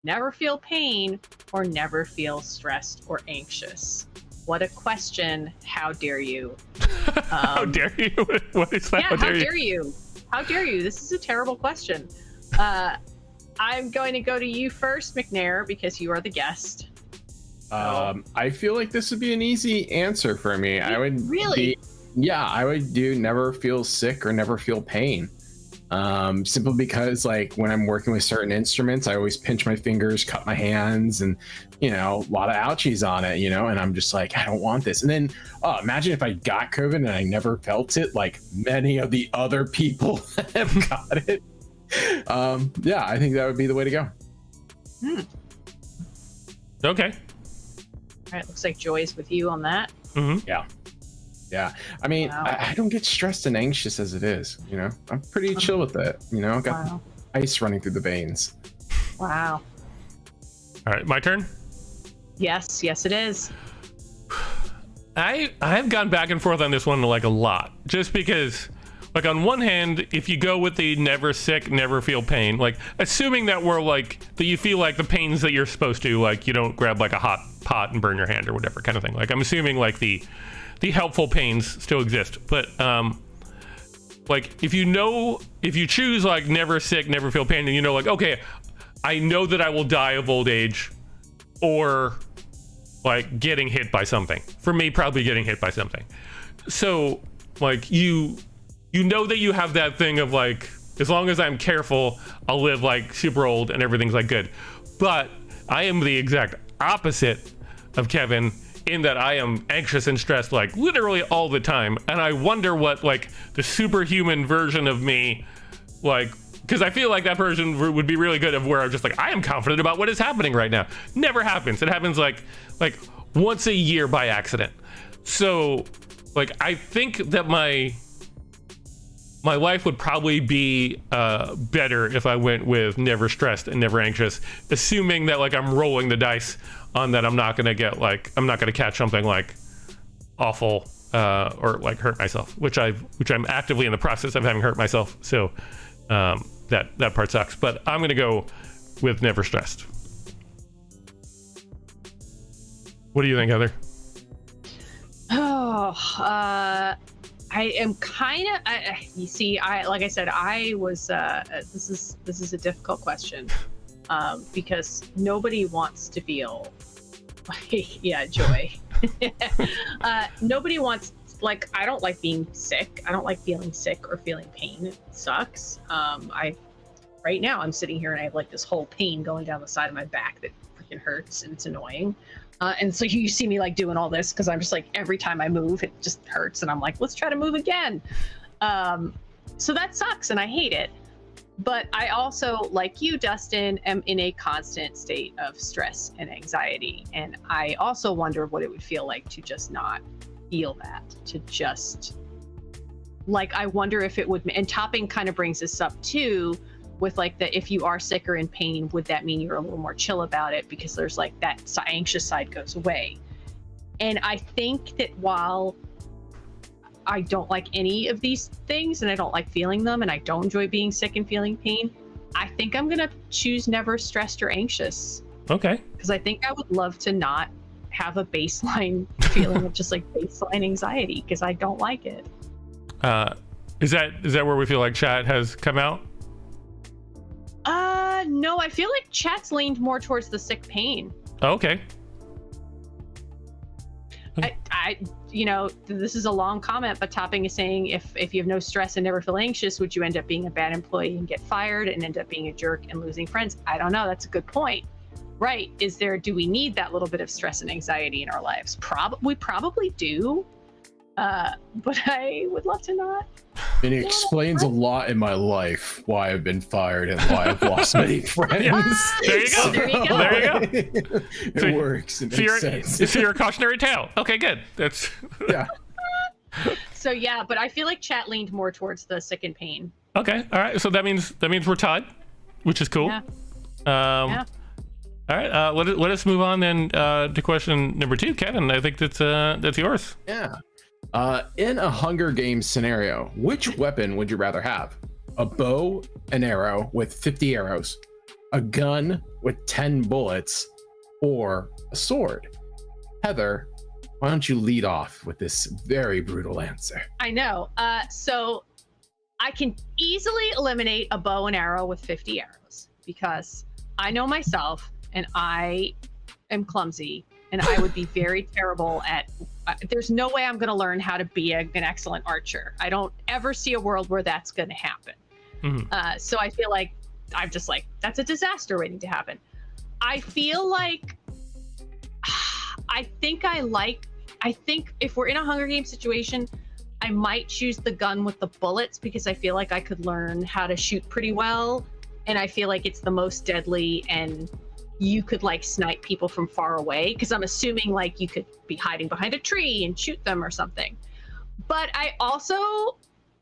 never feel pain, or never feel stressed or anxious? What a question. How dare you? How dare you? What is that? Yeah, how dare you? How dare you? This is a terrible question. I'm going to go to you first, McNair, because you are the guest. I feel like this would be an easy answer for me. I would Really? I would do never feel sick or never feel pain. Simply because like when I'm working with certain instruments, I always pinch my fingers, cut my hands, and a lot of ouchies on it, and I'm just like, I don't want this. And then imagine if I got COVID and I never felt it, like many of the other people have got it. I think that would be the way to go. Okay. All right, looks like Joy's with you on that. Mm-hmm. Yeah. I mean, Wow. I don't get stressed and anxious as it is, I'm pretty chill with it, I've got Wow. ice running through the veins. Wow. All right, my turn. Yes, it is. I've gone back and forth on this one like a lot, just because like on one hand, if you go with the never sick, never feel pain, like assuming that we're like that you feel like the pains that you're supposed to, like you don't grab like a hot pot and burn your hand or whatever kind of thing. Like I'm assuming like the helpful pains still exist, but like if you choose like never sick, never feel pain, and like, okay, I know that I will die of old age or like getting hit by something. For me, probably getting hit by something. So like you know that you have that thing of like, as long as I'm careful, I'll live like super old and everything's like good. But I am the exact opposite of Kevin in that I am anxious and stressed like literally all the time. And I wonder what like the superhuman version of me, like, because I feel like that version would be really good of where I'm just like, I am confident about what is happening right now. Never happens. It happens like once a year by accident. So like, I think that my life would probably be better if I went with never stressed and never anxious, assuming that like I'm rolling the dice on that I'm not gonna catch something like awful or like hurt myself, which I'm actively in the process of having hurt myself. So that part sucks, but I'm gonna go with never stressed. What do you think, Heather? I am kind of. You see, like I said, I was. This is a difficult question, because nobody wants to feel. Joy. Nobody wants. Like, I don't like being sick. I don't like feeling sick or feeling pain. It sucks. Right now I'm sitting here and I have like this whole pain going down the side of my back that fucking hurts and it's annoying. And so you see me like doing all this because I'm just like, every time I move, it just hurts. And I'm like, let's try to move again. So that sucks and I hate it. But I also, like you, Dustin, am in a constant state of stress and anxiety. And I also wonder what it would feel like to just not feel that, to just, like, I wonder if it would, and Topping kind of brings this up too, with like the, if you are sick or in pain, would that mean you're a little more chill about it? Because there's like that anxious side goes away. And I think that while I don't like any of these things and I don't like feeling them and I don't enjoy being sick and feeling pain, I think I'm gonna choose never stressed or anxious. Okay. Because I think I would love to not have a baseline feeling of just like baseline anxiety, because I don't like it. Is that where we feel like chat has come out? No, I feel like chat's leaned more towards the sick pain. Oh, okay. I you know, this is a long comment, but Topping is saying, if you have no stress and never feel anxious, would you end up being a bad employee and get fired and end up being a jerk and losing friends? I don't know. That's a good point. Right. Do we need that little bit of stress and anxiety in our lives? We probably do. But I would love to not. And it explains a lot in my life why I've been fired and why I've lost many friends. There you go. There you go. There you go. It works. It makes sense. So you're a cautionary tale. Okay, good. That's yeah. So yeah, but I feel like chat leaned more towards the sick and pain. Okay. All right. So that means we're tied, which is cool. Yeah. Yeah. All right. Let us move on then to question number 2. Kevin, I think that's yours. Yeah. In a Hunger Games scenario, which weapon would you rather have? A bow and arrow with 50 arrows, a gun with 10 bullets, or a sword? Heather, why don't you lead off with this very brutal answer? I know. So I can easily eliminate a bow and arrow with 50 arrows because I know myself and I am clumsy and I would be very terrible at there's no way I'm going to learn how to be an excellent archer. I don't ever see a world where that's going to happen. Mm-hmm. So I feel like I'm just like, that's a disaster waiting to happen. I feel like, I think if we're in a Hunger Games situation, I might choose the gun with the bullets because I feel like I could learn how to shoot pretty well. And I feel like it's the most deadly and you could like snipe people from far away because I'm assuming like you could be hiding behind a tree and shoot them or something. But I also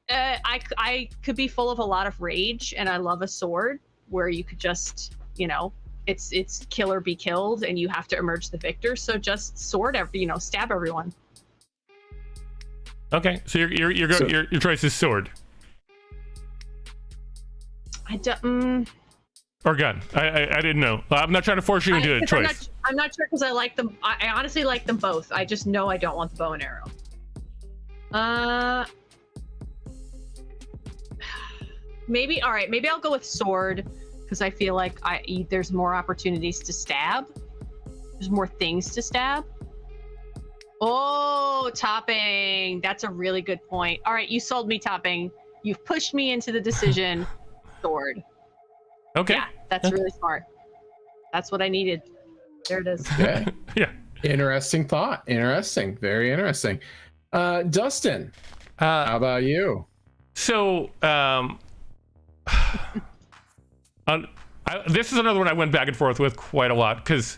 I could be full of a lot of rage and I love a sword where you could just, you know, it's kill or be killed and you have to emerge the victor. So just stab everyone. Okay, so your choice is sword. I don't. Or gun. I didn't know. I'm not trying to force you into a choice. I'm not sure because I like them. I honestly like them both. I just know I don't want the bow and arrow. Maybe. All right. Maybe I'll go with sword because I feel like there's more opportunities to stab. There's more things to stab. Oh, Topping. That's a really good point. All right. You sold me, Topping. You've pushed me into the decision. Sword. Okay. Yeah, that's really smart. That's what I needed. There it is. Okay. Yeah. Interesting thought. Interesting. Very interesting. Dustin, how about you? So, this is another one I went back and forth with quite a lot because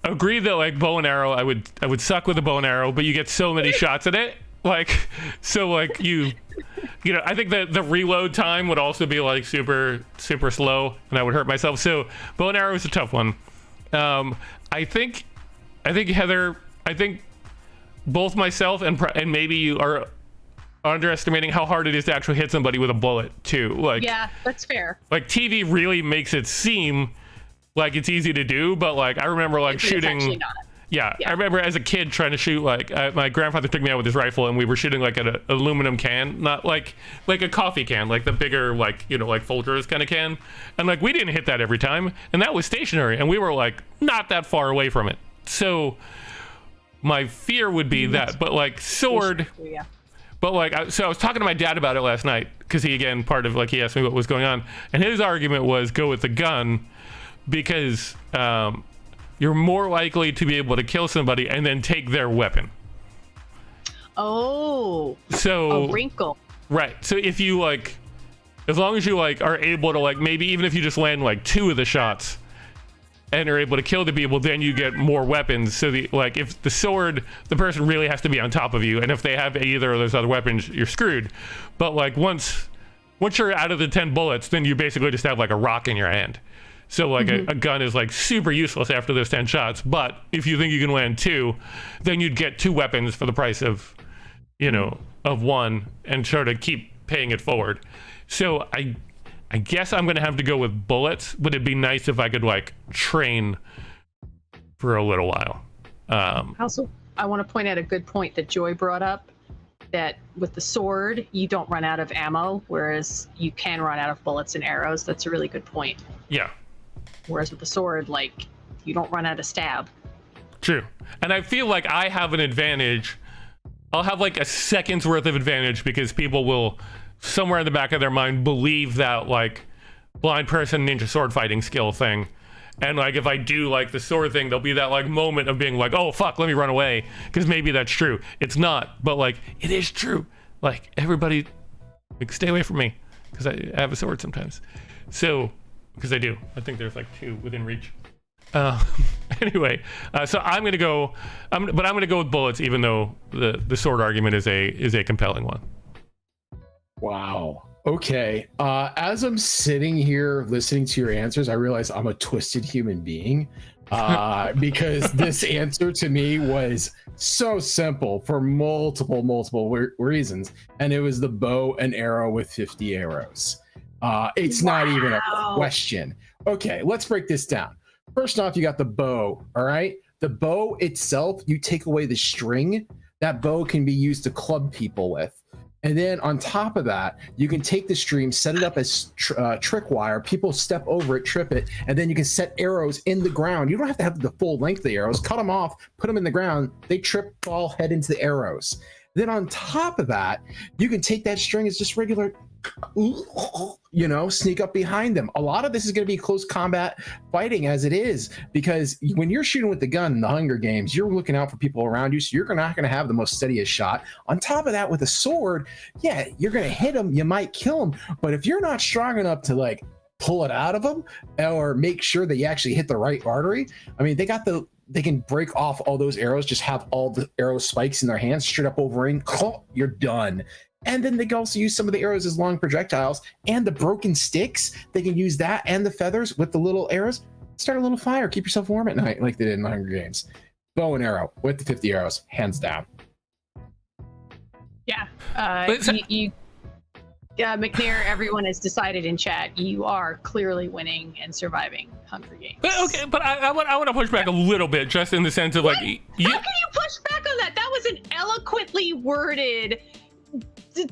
agree that like bow and arrow, I would suck with a bow and arrow, but you get so many shots at it. Like, so like you know, I think that the reload time would also be like super slow and I would hurt myself. So bow and arrow is a tough one. I think Heather, I think both myself and maybe you are underestimating how hard it is to actually hit somebody with a bullet too. Like, yeah, that's fair. Like TV really makes it seem like it's easy to do, but like I remember like shooting. Yeah, I remember as a kid trying to shoot, like, my grandfather took me out with his rifle and we were shooting like an aluminum can, not like a coffee can, like the bigger, like, you know, like Folgers kind of can. And like, we didn't hit that every time. And that was stationary. And we were like, not that far away from it. So my fear would be that, but like sword, yeah. But like, so I was talking to my dad about it last night because he, again, he asked me what was going on. And his argument was go with the gun because you're more likely to be able to kill somebody and then take their weapon. Oh, so a wrinkle. Right. So if you like, as long as you like are able to like, maybe even if you just land like 2 of the shots and are able to kill the people, then you get more weapons. So the like, if the sword, the person really has to be on top of you, and if they have either of those other weapons, you're screwed. But like once you're out of the 10 bullets, then you basically just have like a rock in your hand. So like a gun is like super useless after those 10 shots. But if you think you can land 2, then you'd get 2 weapons for the price of, you know, of 1, and sort of keep paying it forward. So I guess I'm gonna have to go with bullets, but it'd be nice if I could like train for a little while. Also, I want to point out a good point that Joy brought up, that with the sword, you don't run out of ammo, whereas you can run out of bullets and arrows. That's a really good point. Yeah. Whereas with the sword, like, you don't run out of stab. True. And I feel like I have an advantage. I'll have like a second's worth of advantage because people will, somewhere in the back of their mind, believe that like blind person ninja sword fighting skill thing. And like if I do like the sword thing, there'll be that like moment of being like, oh fuck, let me run away, because maybe that's true. It's not, but like it is true. Like everybody, like stay away from me because I have a sword sometimes. So because I do, I think there's like 2 within reach. Anyway, so I'm gonna go with bullets, even though the sword argument is a compelling one. Wow. Okay. As I'm sitting here listening to your answers, I realize I'm a twisted human being, because this answer to me was so simple for multiple reasons, and it was the bow and arrow with 50 arrows. It's not even a question. Okay, let's break this down. First off, you got the bow. All right, the bow itself, you take away the string, that bow can be used to club people with. And then on top of that, you can take the stream, set it up as trick wire. People step over it, trip it, and then you can set arrows in the ground. You don't have to have the full length of the arrows. Cut them off, put them in the ground. They trip, fall, head into the arrows. Then on top of that, you can take that string as just regular, you know, sneak up behind them. A lot of this is going to be close combat fighting as it is, because when you're shooting with the gun in the Hunger Games, you're looking out for people around you, so you're not going to have the most steadiest shot. On top of that, with a sword, yeah, you're going to hit them, you might kill them, but if you're not strong enough to like pull it out of them or make sure that you actually hit the right artery, I mean, they can break off all those arrows, just have all the arrow spikes in their hands, straight up over in, you're done. And then they can also use some of the arrows as long projectiles, and the broken sticks, they can use that and the feathers with the little arrows. Start a little fire, keep yourself warm at night like they did in the Hunger Games. Bow and arrow with the 50 arrows, hands down. Yeah. McNair, everyone has decided in chat, you are clearly winning and surviving Hunger Games. But I want to push back a little bit, just in the sense of like... How can you push back on that? That was an eloquently worded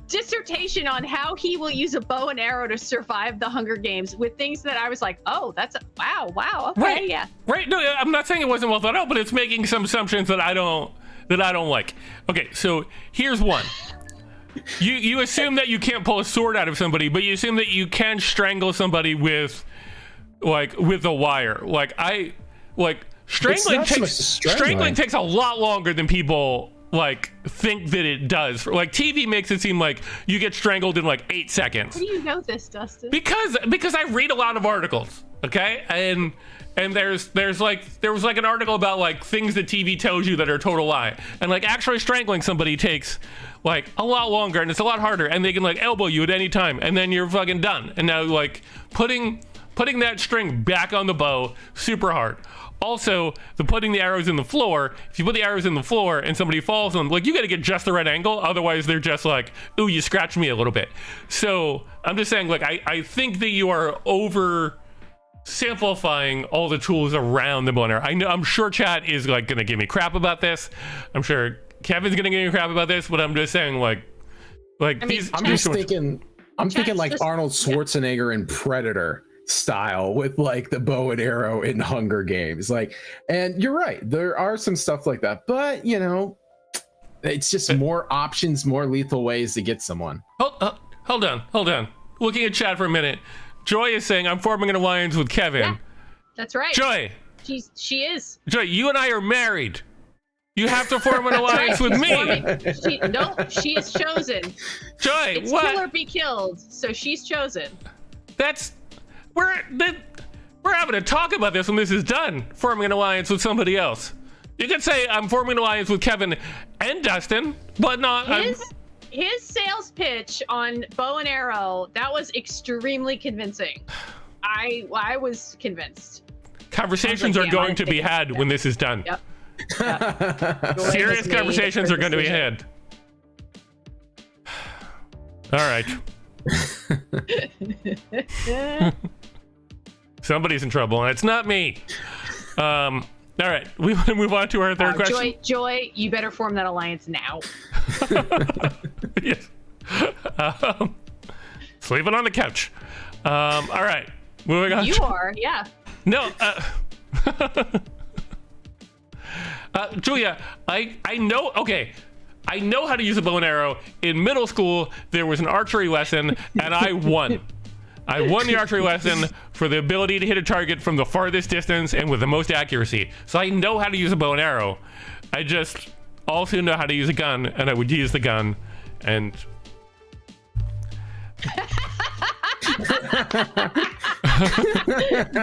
dissertation on how he will use a bow and arrow to survive the Hunger Games, with things that I was like, oh, that's wow, okay, right, yeah. Right, no, I'm not saying it wasn't well thought out, but it's making some assumptions that I don't like. Okay, so here's one. You assume that you can't pull a sword out of somebody, but you assume that you can strangle somebody with a wire. Strangling takes a lot longer than people think that it does. Like TV makes it seem like you get strangled in like 8 seconds. How do you know this, Dustin? Because I read a lot of articles, okay? And there was an article about like things that TV tells you that are a total lie. And like actually strangling somebody takes like a lot longer, and it's a lot harder, and they can like elbow you at any time, and then you're fucking done. And now like putting that string back on the bow, super hard. Also, putting the arrows in the floor, if you put the arrows in the floor and somebody falls on them, like you got to get just the right angle. Otherwise, they're just like, ooh, you scratched me a little bit. So I'm just saying, like, I think that you are over simplifying all the tools around the bow and arrow. I'm sure chat is like going to give me crap about this. I'm sure Kevin's going to give me crap about this, but I'm just saying, I'm thinking like Arnold Schwarzenegger in Predator style with like the bow and arrow in Hunger Games. And you're right, there are some stuff like that, but you know, it's just more options, more lethal ways to get someone. Hold on. Looking at chat for a minute. Joy is saying, I'm forming an alliance with Kevin. That's right. Joy. She is. Joy, you and I are married. You have to form an alliance with me. She is chosen. Joy, it's what? Kill or be killed. So she's chosen. We're having a talk about this when this is done. Forming an alliance with somebody else. You could say I'm forming an alliance with Kevin and Dustin, but not. His sales pitch on bow and arrow, that was extremely convincing. I was convinced. Conversations are going to be had when this is done. Yep. Serious conversations are going to be had. All right. Somebody's in trouble, and it's not me. All right, we want to move on to our third question. Joy, you better form that alliance now. Yes. Sleeping on the couch. All right, moving on. You are, yeah. No. Julia, I know. Okay. I know how to use a bow and arrow. In middle school, there was an archery lesson, and I won. I won the archery lesson for the ability to hit a target from the farthest distance and with the most accuracy. So I know how to use a bow and arrow. I just also know how to use a gun, and I would use the gun, and...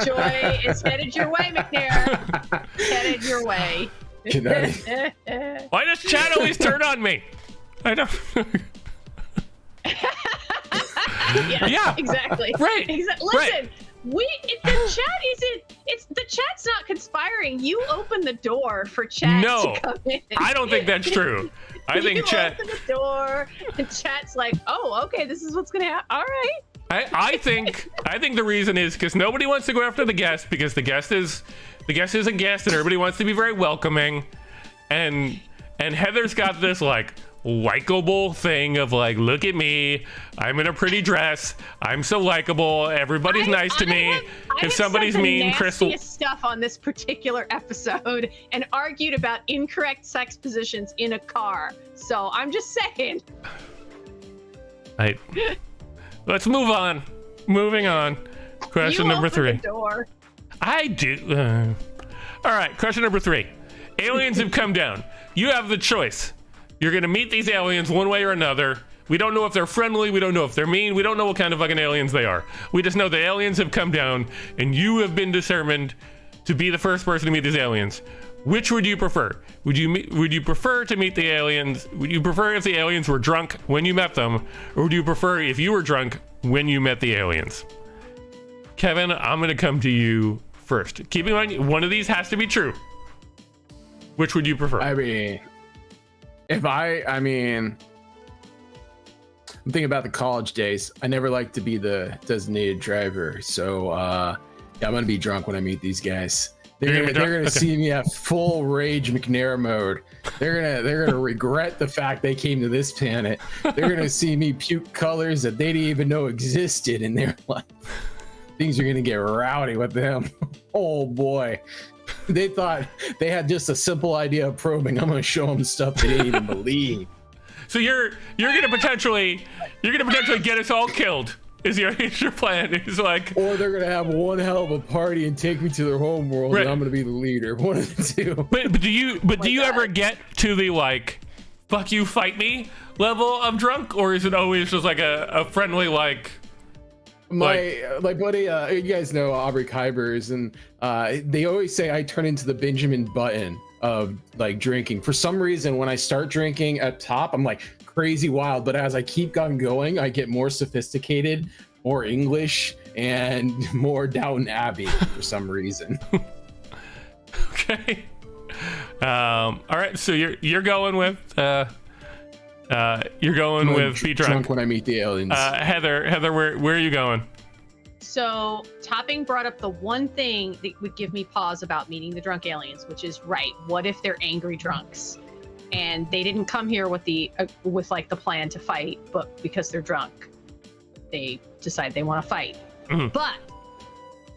Joy is headed your way, McNair. Headed your way. Why does Chad always turn on me? I don't... yeah, exactly. Right. Listen, right. The chat's not conspiring. You open the door for chat to come in. I don't think that's true. I think chat open the door and chat's like, oh, okay, this is what's gonna happen. All right. I think the reason is because nobody wants to go after the guest, because the guest is a guest and everybody wants to be very welcoming, and Heather's got this like likable thing of like, look at me, I'm in a pretty dress, I'm so likable, everybody's nice to me. If somebody's mean, Chris will... stuff on this particular episode and argued about incorrect sex positions in a car. So I'm just saying. Let's move on. Moving on. Question number 3. The door. I do. All right, question number 3. Aliens have come down. You have the choice. You're gonna meet these aliens one way or another. We don't know if they're friendly. We don't know if they're mean. We don't know what kind of fucking aliens they are. We just know the aliens have come down, and you have been determined to be the first person to meet these aliens. Which would you prefer? Would you prefer to meet the aliens? Would you prefer if the aliens were drunk when you met them, or would you prefer if you were drunk when you met the aliens? Kevin, I'm gonna come to you first. Keep in mind, one of these has to be true. Which would you prefer? I mean, I'm thinking about the college days. I never liked to be the designated driver, so yeah, I'm gonna be drunk when I meet these guys. They're gonna see me at full rage McNair mode. They're gonna regret the fact they came to this planet. They're gonna see me puke colors that they didn't even know existed in their life. Things are gonna get rowdy with them. Oh boy. They thought they had just a simple idea of probing. I'm gonna show them stuff they didn't even believe. So you're gonna potentially get us all killed. Is your plan? Is like, or they're gonna have one hell of a party and take me to their home world, right, and I'm gonna be the leader. One of the two. But do you ever get to the like, fuck you, fight me level of drunk, or is it always just like a friendly like? My buddy, you guys know Aubrey Kybers, and they always say I turn into the Benjamin Button of like drinking. For some reason, when I start drinking at top, I'm like crazy wild, but as I keep on going, I get more sophisticated, more English, and more Downton Abbey for some reason. Okay. All right. So you're going with with be drunk when I meet the aliens. Heather, where are you going? So Topping brought up the one thing that would give me pause about meeting the drunk aliens, which is right. What if they're angry drunks? And they didn't come here with the plan to fight, but because they're drunk, they decide they want to fight. Mm-hmm. But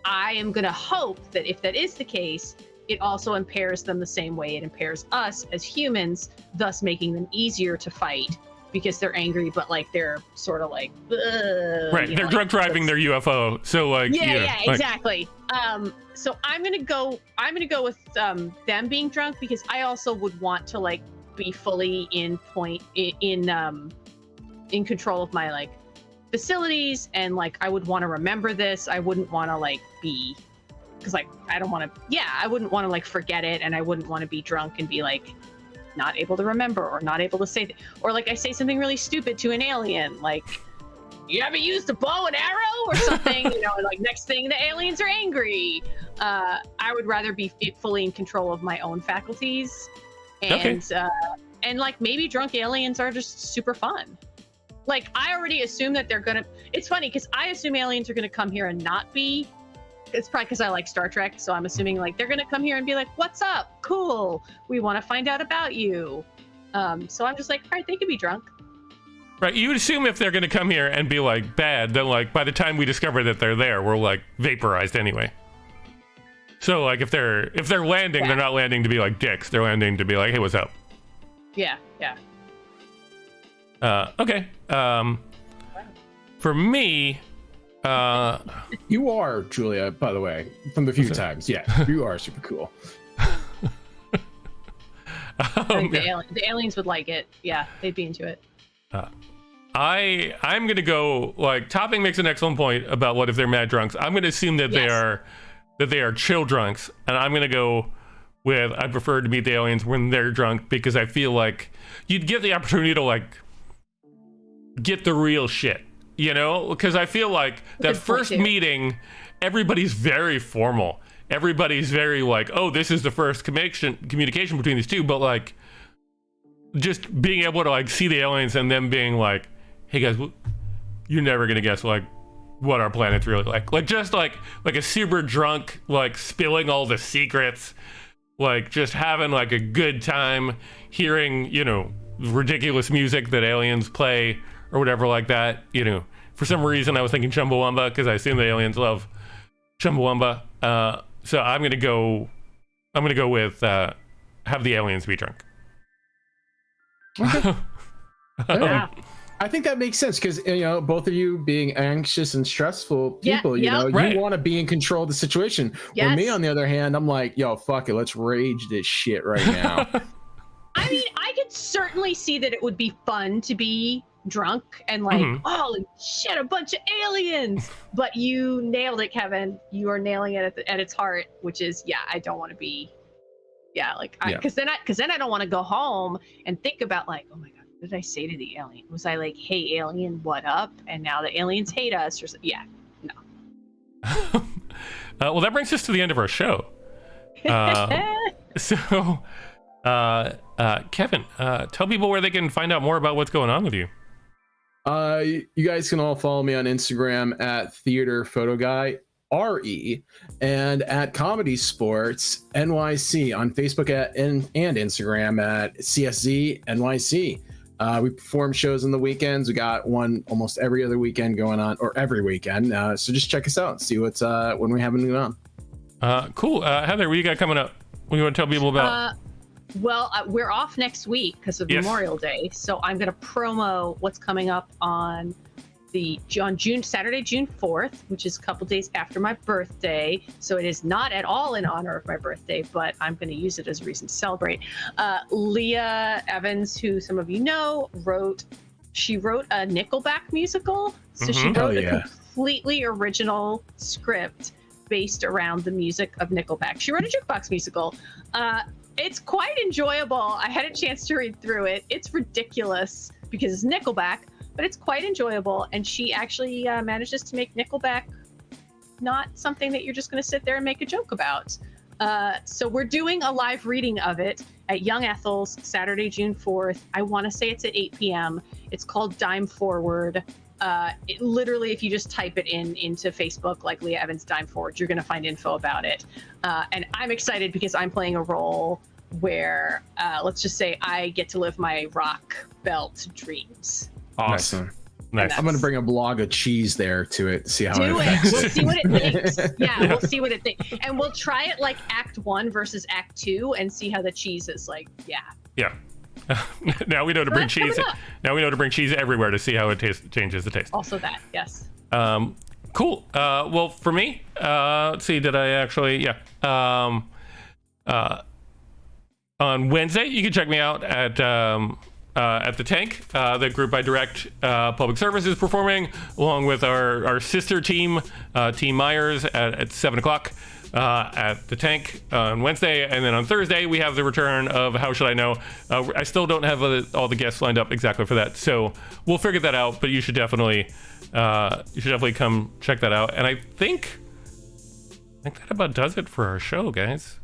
I am gonna hope that if that is the case, it also impairs them the same way it impairs us as humans, thus making them easier to fight because they're angry, but like they're sort of like, right. They're drunk driving their UFO. So like, exactly. So I'm gonna go with them being drunk, because I also would want to like be fully in control of my like facilities, and like I would want to remember this. I wouldn't want to like be, because like I wouldn't want to like forget it, and I wouldn't want to be drunk and be like not able to remember or not able to say or like I say something really stupid to an alien, like, you ever used a bow and arrow or something, and like next thing the aliens are angry. I would rather be fully in control of my own faculties, and and like maybe drunk aliens are just super fun. Like I already assume that they're gonna, it's funny because I assume aliens are gonna come here and not be, it's probably because I like Star Trek, so I'm assuming like they're gonna come here and be like, what's up, cool, we want to find out about you. So I'm just like, all right, they could be drunk. Right, you would assume if they're gonna come here and be like bad, then like by the time we discover that they're there, we're like vaporized anyway. So like if they're landing, they're not landing to be like dicks, they're landing to be like, hey, what's up? Yeah. Okay. For me, you are, Julia, by the way, from the few times. Yeah, you are super cool. I think the aliens would like it. Yeah, they'd be into it. I'm gonna go, like, Topping makes an excellent point about what if they're mad drunks. I'm gonna assume that they are chill drunks, and I'm gonna go with I prefer to meet the aliens when they're drunk, because I feel like you'd get the opportunity to like get the real shit, because I feel like that first meeting, everybody's very formal, everybody's very like, oh, this is the first communication between these two, but like just being able to like see the aliens and them being like, hey guys, you're never gonna guess like what our planet's really like just like a super drunk, like spilling all the secrets, like just having like a good time hearing ridiculous music that aliens play or whatever like that. For some reason I was thinking Chumbawamba because I assume the aliens love Chumbawamba. So I'm gonna go with have the aliens be drunk. Okay. I think that makes sense because both of you being anxious and stressful people, you want to be in control of the situation. Yes. Or me, on the other hand, I'm like, yo, fuck it, let's rage this shit right now. I mean, I could certainly see that it would be fun to be drunk and like, holy shit, a bunch of aliens. But you nailed it, Kevin. You are nailing it at its heart, which is, I don't want to be, because then I don't want to go home and think about like, oh my god, what did I say to the alien? Was I like, hey alien, what up? And now the aliens hate us, or no. Well, that brings us to the end of our show. So Kevin, tell people where they can find out more about what's going on with you. You guys can all follow me on Instagram at Theater Photo Guy RE and at Comedy Sports NYC, on Facebook and Instagram at CSZ NYC. We perform shows on the weekends. We got one almost every other weekend going on, or every weekend. So just check us out and see what's when we have anything on. Cool. Heather, what you got coming up? What do you want to tell people about? Well, we're off next week because of Memorial Day, so I'm going to promo what's coming up on Saturday, June 4th, which is a couple days after my birthday. So it is not at all in honor of my birthday, but I'm going to use it as a reason to celebrate. Leah Evans, who some of you know, wrote a Nickelback musical. So she wrote a completely original script based around the music of Nickelback. She wrote a jukebox musical. It's quite enjoyable. I had a chance to read through it. It's ridiculous because it's Nickelback, but it's quite enjoyable. And she actually manages to make Nickelback not something that you're just going to sit there and make a joke about. So we're doing a live reading of it at Young Ethel's Saturday, June 4th. I want to say it's at 8 p.m. It's called Dime Forward. It literally, if you just type it into Facebook, like Leah Evans Dime Forward, you're going to find info about it. And I'm excited because I'm playing a role where, let's just say, I get to live my rock belt dreams. Awesome. Nice. I'm going to bring a block of cheese there to it to see how We'll see what it thinks. Yeah, we'll see what it thinks. And we'll try it like Act 1 versus Act 2 and see how the cheese is like, Yeah. Now we know to bring cheese. Now we know to bring cheese everywhere to see how it changes the taste. Also that, yes. Cool. Well, for me, let's see. Did I actually? Yeah. On Wednesday, you can check me out at the Tank. The group I direct, Public Service, is performing along with our sister team, Team Myers, at 7 o'clock. At the Tank on Wednesday, and then on Thursday we have the return of How Should I Know. I still don't have all the guests lined up exactly for that, so we'll figure that out. But you should definitely come check that out. And I think that about does it for our show, guys.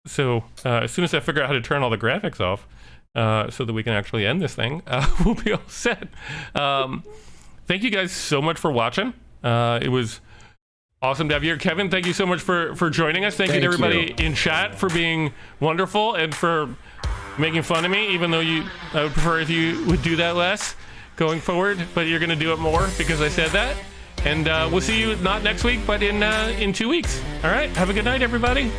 So as soon as I figure out how to turn all the graphics off, so that we can actually end this thing, we'll be all set. Thank you guys so much for watching. It was awesome to have you here. Kevin, thank you so much for joining us. Thank you to everybody in chat for being wonderful and for making fun of me, even though I would prefer if you would do that less going forward, but you're going to do it more because I said that. And we'll see you not next week, but in 2 weeks. All right. Have a good night, everybody.